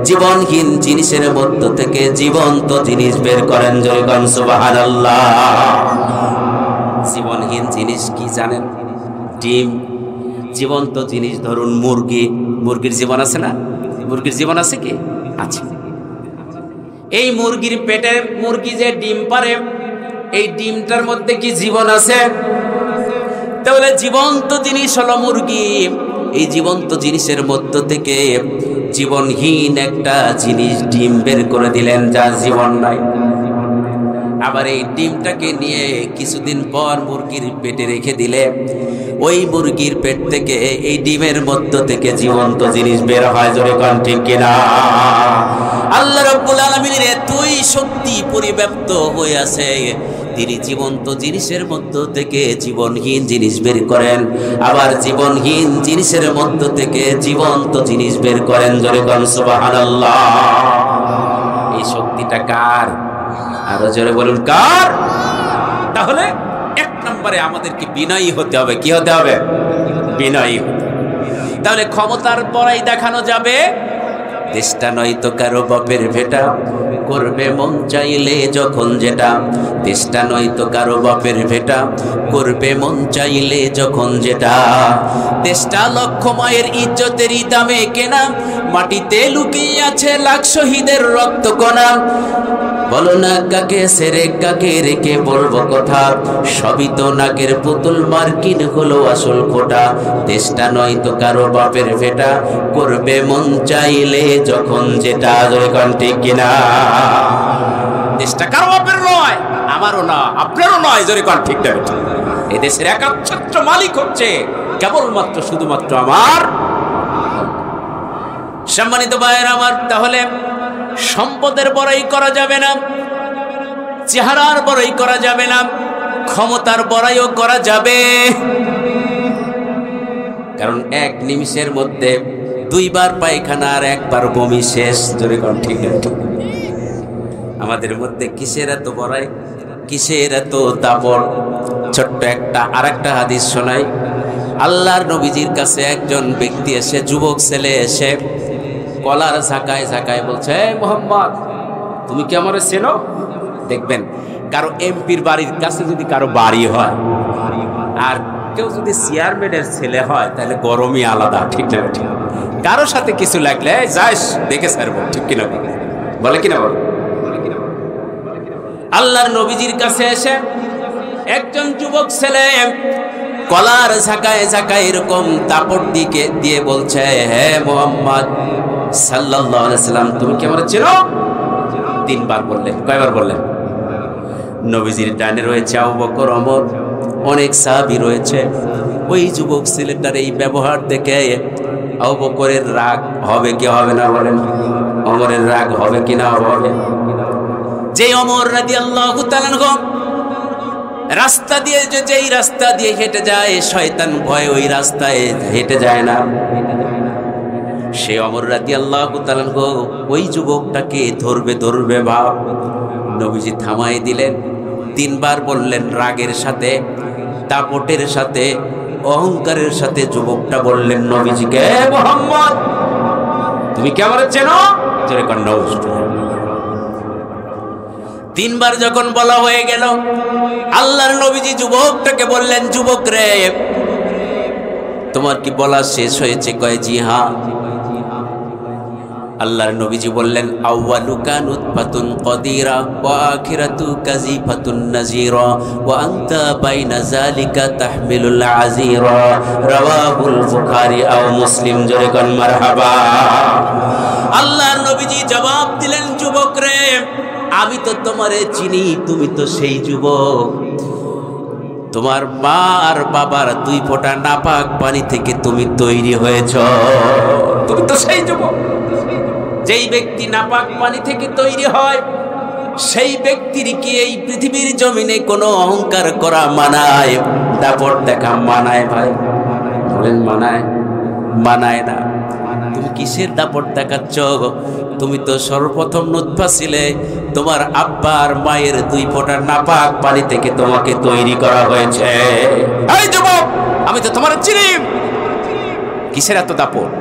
জীবনহীন জিনিসের মধ্য থেকে জীবন্ত জিনিস বের করেন। জয় কোন সুবহানাল্লাহ। জীবনহীন জিনিস কি জানেন? ডিম। জীবন্ত জিনিস ধরুন মুরগি, মুরগির জীবন আছে না? মুরগির জীবন আছে কি? আছে। এই মুরগির পেটে মুরগি যে ডিম পারে, এই ডিমটার মধ্যে কি জীবন আছে? তাহলে জীবন্ত জিনিস হলো মুরগি। এই জীবন্ত জিনিসের মধ্য থেকে জীবনহীন একটা জিনিস ডিম বের করে দিলেন, যার জীবন নাই। আবার এই ডিমটাকে নিয়ে কিছুদিন পর মুরগির পেটে রেখে দিলে ওই মুরগির পেট থেকে এই ডিমের মধ্য থেকে জীবন্ত জিনিস বের হয়। জোরে কোন ঠিক কিনা? আল্লাহ রাব্বুল আলামিনের এতই শক্তি পরিব্যাপ্ত হয়ে আছে, তিনি জীবন্ত জিনিসের মধ্য থেকে জীবনহীন জিনিস বের করেন, আবার জীবনহীন জিনিসের মধ্য থেকে জীবন্ত জিনিস বের করেন। জোরে কোন সুবহানাল্লাহ। এই শক্তিটা কার? আরো জোরে বলুন কার? তাহলে এক নম্বরে আমাদেরকে বিনয়ী হতে হবে। কি হতে হবে? বিনয়ী হতে হবে। তাহলে ক্ষমতার বড়াই দেখানো যাবে, দেশটা নয়তো কারো বাপের ভেটা, করবে মন চাইলে যখন যেটা। দেশটা নয়তো কারো বাপের ভেটা, করবে মন চাইলে যখন যেটা। দেশটা লক্ষ মায়ের ইজ্জতেরই দামে কেনা, মাটিতে লুকিয়ে আছে লাখ শহীদের রক্ত কণা। বলো না কাকে সেরে কাকে রেখে বলবো কথা, সবই তো নাকের পুতুল, মার্কিন হলো আসল খোটা। দেশটা নয়তো কারো বাপের ভেটা, করবে মন চাইলে যখন যেটা। যখন ঠিক কিনা? দেশটা কারো বাপের নয়, আমারও না, আপনারও নয়। জোরে কোন ঠিক না? এই দেশের একচ্ছত্র মালিক হচ্ছে কেবলমাত্র শুধুমাত্র আমার। সম্মানিত ভাইয়েরা আমার, তাহলে সম্পদের বড়াই করা যাবে না, চেহারার বড়াই করা যাবে না, ক্ষমতার বড়াইও করা যাবে। কারণ এক নিমিষের মধ্যে দুইবার পায়খানা আর একবার বমি শেষ। জোরে কোন ঠিক না? আমাদের মধ্যে কিসের এত বড়াই, কিসের এত দাপট? ছোট্ট একটা আরেকটা হাদিস শোনাই। আল্লাহর নবীজির কাছে একজন ব্যক্তি এসে, যুবক ছেলে এসে কলার ঝাঁকায় ঝাঁকায় বলছে, হে মোহাম্মদ, তুমি কি আমারে চেনো? দেখবেন কারো এমপির বাড়ির কাছে যদি কারো বাড়ি হয়, আর কেউ যদি চেয়ারম্যানের ছেলে হয়, তাহলে গরমই আলাদা। ঠিক না? ঠিক। কারো সাথে কিছু লাগলে যাস দেখে ছাড়বো। ঠিক কিনা? বলে কিনা? বল। আল্লাহর নবীজির কাছে এসে একজন যুবক ছেলে কলার ঝাঁকায় ঝাঁকায় এরকম দাপট দিকে দিয়ে বলছে, হে মোহাম্মদ সাল্লাল্লাহু আলাইহি সাল্লাম, তুমি কি আমারে চেনো? তিনবার বললেন। কয়বার বললেন? নবীজির ডানে রয়েছে আবু বকর, ওমর, অনেক সাহাবী রয়েছে। ওই যুবক ছেলেটার এই ব্যবহার দেখে আবু বকরের রাগ হবে কি হবে না? বলেন। ওমরের রাগ হবে কি না হবে? যে ওমর রাদিয়াল্লাহু তাআলা রাস্তা দিয়ে, যেই রাস্তা দিয়ে হেঁটে যায় শয়তান ভয় ওই রাস্তায় হেঁটে যায় না, সে ওমর রাদিয়াল্লাহু তাআলা ওই যুবকটাকে ধরবে ভাব। নবীজি থামাই দিলেন, তিনবার বললেন রাগের সাথে, দাপটের সাথে, অহংকারের সাথে। যুবকটা বললেন নবীজিকে, হে মুহাম্মদ, তুমি কি আমারে চেনো? জোরে কোন নওয়াজ। তিনবার যখন বলা হয়ে গেল, আল্লাহর নবীজি যুবকটাকে বললেন, যুবক রে, তোমার কি বলা শেষ হয়েছে? কয় জি হ্যাঁ। আল্লাহর নবীজি বললেন, আউয়ালুকা নুতফাতুন কদিরা ওয়া আখিরাতু কাযিফাতুন নাযীরা ওয়া আনতা বাইনা যালিকা তাহমিলুল আযীরা। রাওয়াহুল বুখারী আও মুসলিম। জোরে কোন মারহাবা। আল্লাহর নবীজি জবাব দিলেন, যুবক রে, আমি তো তোমারে চিনি, তুমি তো সেই যুবক। তোমার মা আর বাবার দুই ফোঁটা নাপাক পানি থেকে তুমি তৈরি হয়েছ। তুমি তো সেই যুবক। যেই ব্যক্তি নাপাক পানি থেকে তৈরি হয়, সেই ব্যক্তির কি এই পৃথিবীর জমিনে কোনো অহংকার করা মানায়? দাপট দেখা মানায়? ভাই বলেন মানায়? মানায় না। তুমি কিসের দাপট দেখাচ্ছ? তুমি তো সর্বপ্রথম নুতফা ছিলে, তোমার আব্বা আর মায়ের দুই ফোঁটা নাপাক পানি থেকে তোমাকে তৈরি করা হয়েছে। এই যুবক, আমি তো তোমার চিনি, কিসের এত দাপট?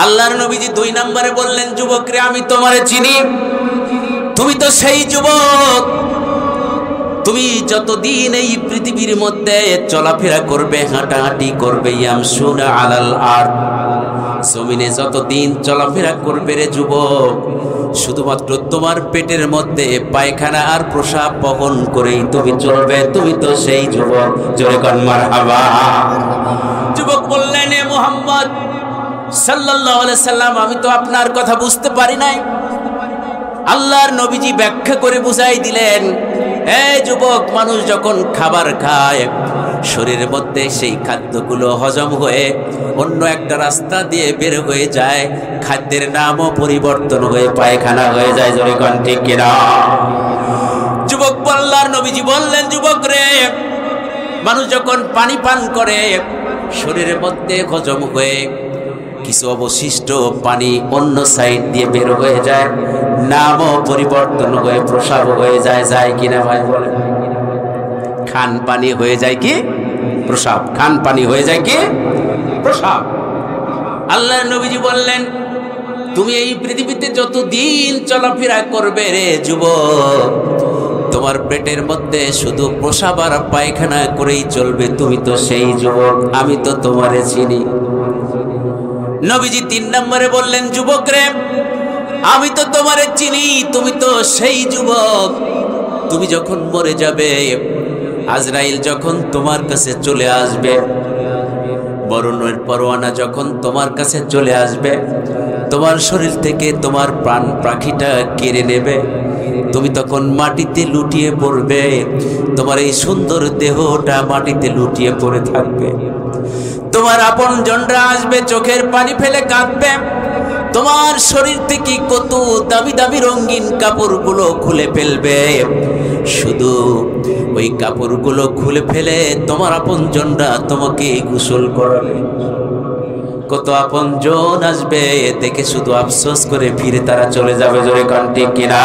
আল্লাহর নবীজি দুই নম্বরে বললেন, যুবক রে, আমি তোমারে চিনি, তুমি তো সেই যুবক। তুমি যতদিন এই পৃথিবীর মধ্যে চলাফেরা করবে, হাঁটাহাঁটি করবে, ইয়ামশুনা আলাল আরদ, জমিনে যতদিন চলাফেরা করবে রে যুবক, শুধুমাত্র তোমার পেটের মধ্যে পায়খানা আর প্রসাব বহন করেই তুমি চলবে, তুমি তো সেই যুবক। জোরে কোন মারহাবা। যুবক বললেন, এ মুহাম্মদ সাল্লাল্লাহু আলাইহি সাল্লাম, আমি তো আপনার কথা বুঝতে পারি নাই। আল্লাহর নবীজি ব্যাখ্যা করে বুঝাই দিলেন, এই যুবক, মানুষ যখন খাবার খায় শরীরের মধ্যে সেই খাদ্যগুলো হজম হয়ে অন্য একটা রাস্তা দিয়ে বের হয়ে যায়, খাদ্যের নামও পরিবর্তন হয়ে পায়খানা হয়ে যায়। জোরে কোন ঠিক কিনা? যুবক আল্লাহর নবীজি বললেন, যুবক রে, মানুষ যখন পানি পান করে শরীরের মধ্যে হজম হয়ে কিছু অবশিষ্ট পানি অন্য সাইড দিয়ে বের হয়ে যায়, নামও পরিবর্তন হয়ে প্রসাব হয়ে যায়। যায় কিনা ভাই বলেন? খান পানি হয়ে যায় কি প্রসাব, খান পানি হয়ে যায় কি প্রসাব। আল্লাহর নবীজি বললেন, তুমি এই পৃথিবীতে যতদিন চলাফেরা করবে রে যুবক, তোমার পেটের মধ্যে শুধু প্রসাব আর পায়খানা করেই চলবে, তুমি তো সেই যুবক, আমি তো তোমারে চিনি। নবীজি 3 নম্বরে বললেন, যুবক রে, আমি তো তোমারে চিনি, তুমি তো সেই যুবক। তুমি যখন মরে যাবে, আজরাইল যখন তোমার কাছে চলে আসবে, মরণের পরোয়ানা যখন তোমার কাছে চলে আসবে, তোমার শরীর থেকে তোমার প্রাণ পাখিটা কেড়ে নেবে, তুমি তখন মাটিতে লুটিয়ে পড়বে, তোমার এই সুন্দর দেহটা মাটিতে লুটিয়ে পড়ে থাকবে। তোমার আপনজনরা আসবে, চোখের পানি ফেলে কাঁদবে, তোমার শরীর থেকে কত দামি দামি রঙিন কাপড়গুলো খুলে ফেলবে, শুধু ওই কাপড়গুলো খুলে ফেলে তোমার আপনজনরা তোমাকে গোসল করাবে। কত আপনজন আসবে, দেখে শুধু আফসোস করে ফিরে তারা চলে যাবে। জোরে কোন ঠিক কিনা?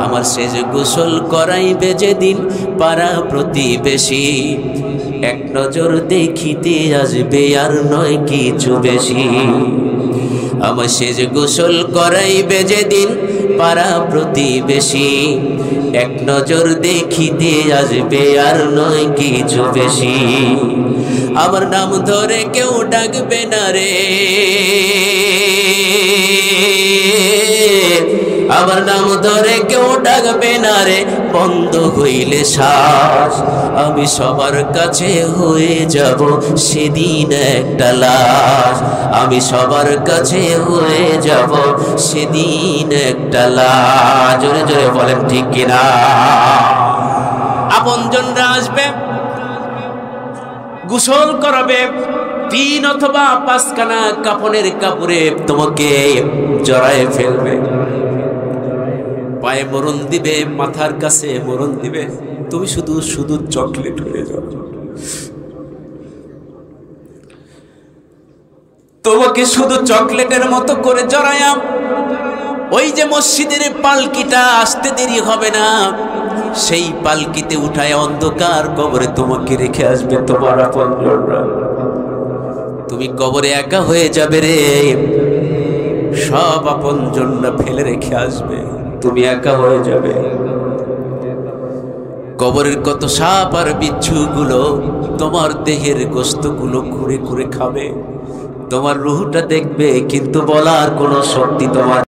আমার শেষ গোসল করাইবে যেদিন পাড়া প্রতিবেশী, এক নজর দেখিতে আসবে আর নয় কিছু বেশি। আমার শেষ গোসল করাইবে যেদিন পাড়া প্রতিবেশী, এক নজর দেখিতে আসবে আর নয় কিছু বেশি। আমার নাম ধরে কেউ ডাকবে না রে, আমার নাম ধরে কেউ ডাকবে না রে, বন্ধ হইলে শ্বাস আমি সবার কাছে হয়ে যাব সেদিন একটা লাশ, আমি সবার কাছে হয়ে যাব সেদিন একটা লাশ। জোরে জোরে বলেন ঠিক কিনা? আপনজনরা আসবে, গোসল করাবে, 3 অথবা 5 খানা কাপড়ের কাপড়ে তোমাকে জড়ায় ফেলবে, পায়ে মরণ দিবে, মাথার কাছে মরণ দিবে, তুমি শুধু শুধু চকলেট হয়ে যাও। তোমাকে শুধু চকলেটের মতো করে জড়ায়া ওই যে মসজিদের পালকিটা আসতে দেরি হবে না, সেই পালকিতে উঠায় অন্ধকার কবরে তোমাকে রেখে আসবে তোমার আপনজনরা। তুমি কবরে একা হয়ে যাবে রে, সব আপনজনরা ফেলে রেখে আসবে, তুমি একা হয়ে যাবে। কবরের কত সাপ আর বিচ্ছুগুলো তোমার দেহের গোশতগুলো ঘুরে ঘুরে খাবে, তোমার রূহটা দেখবে, কিন্তু বলার কোনো শক্তি তোমার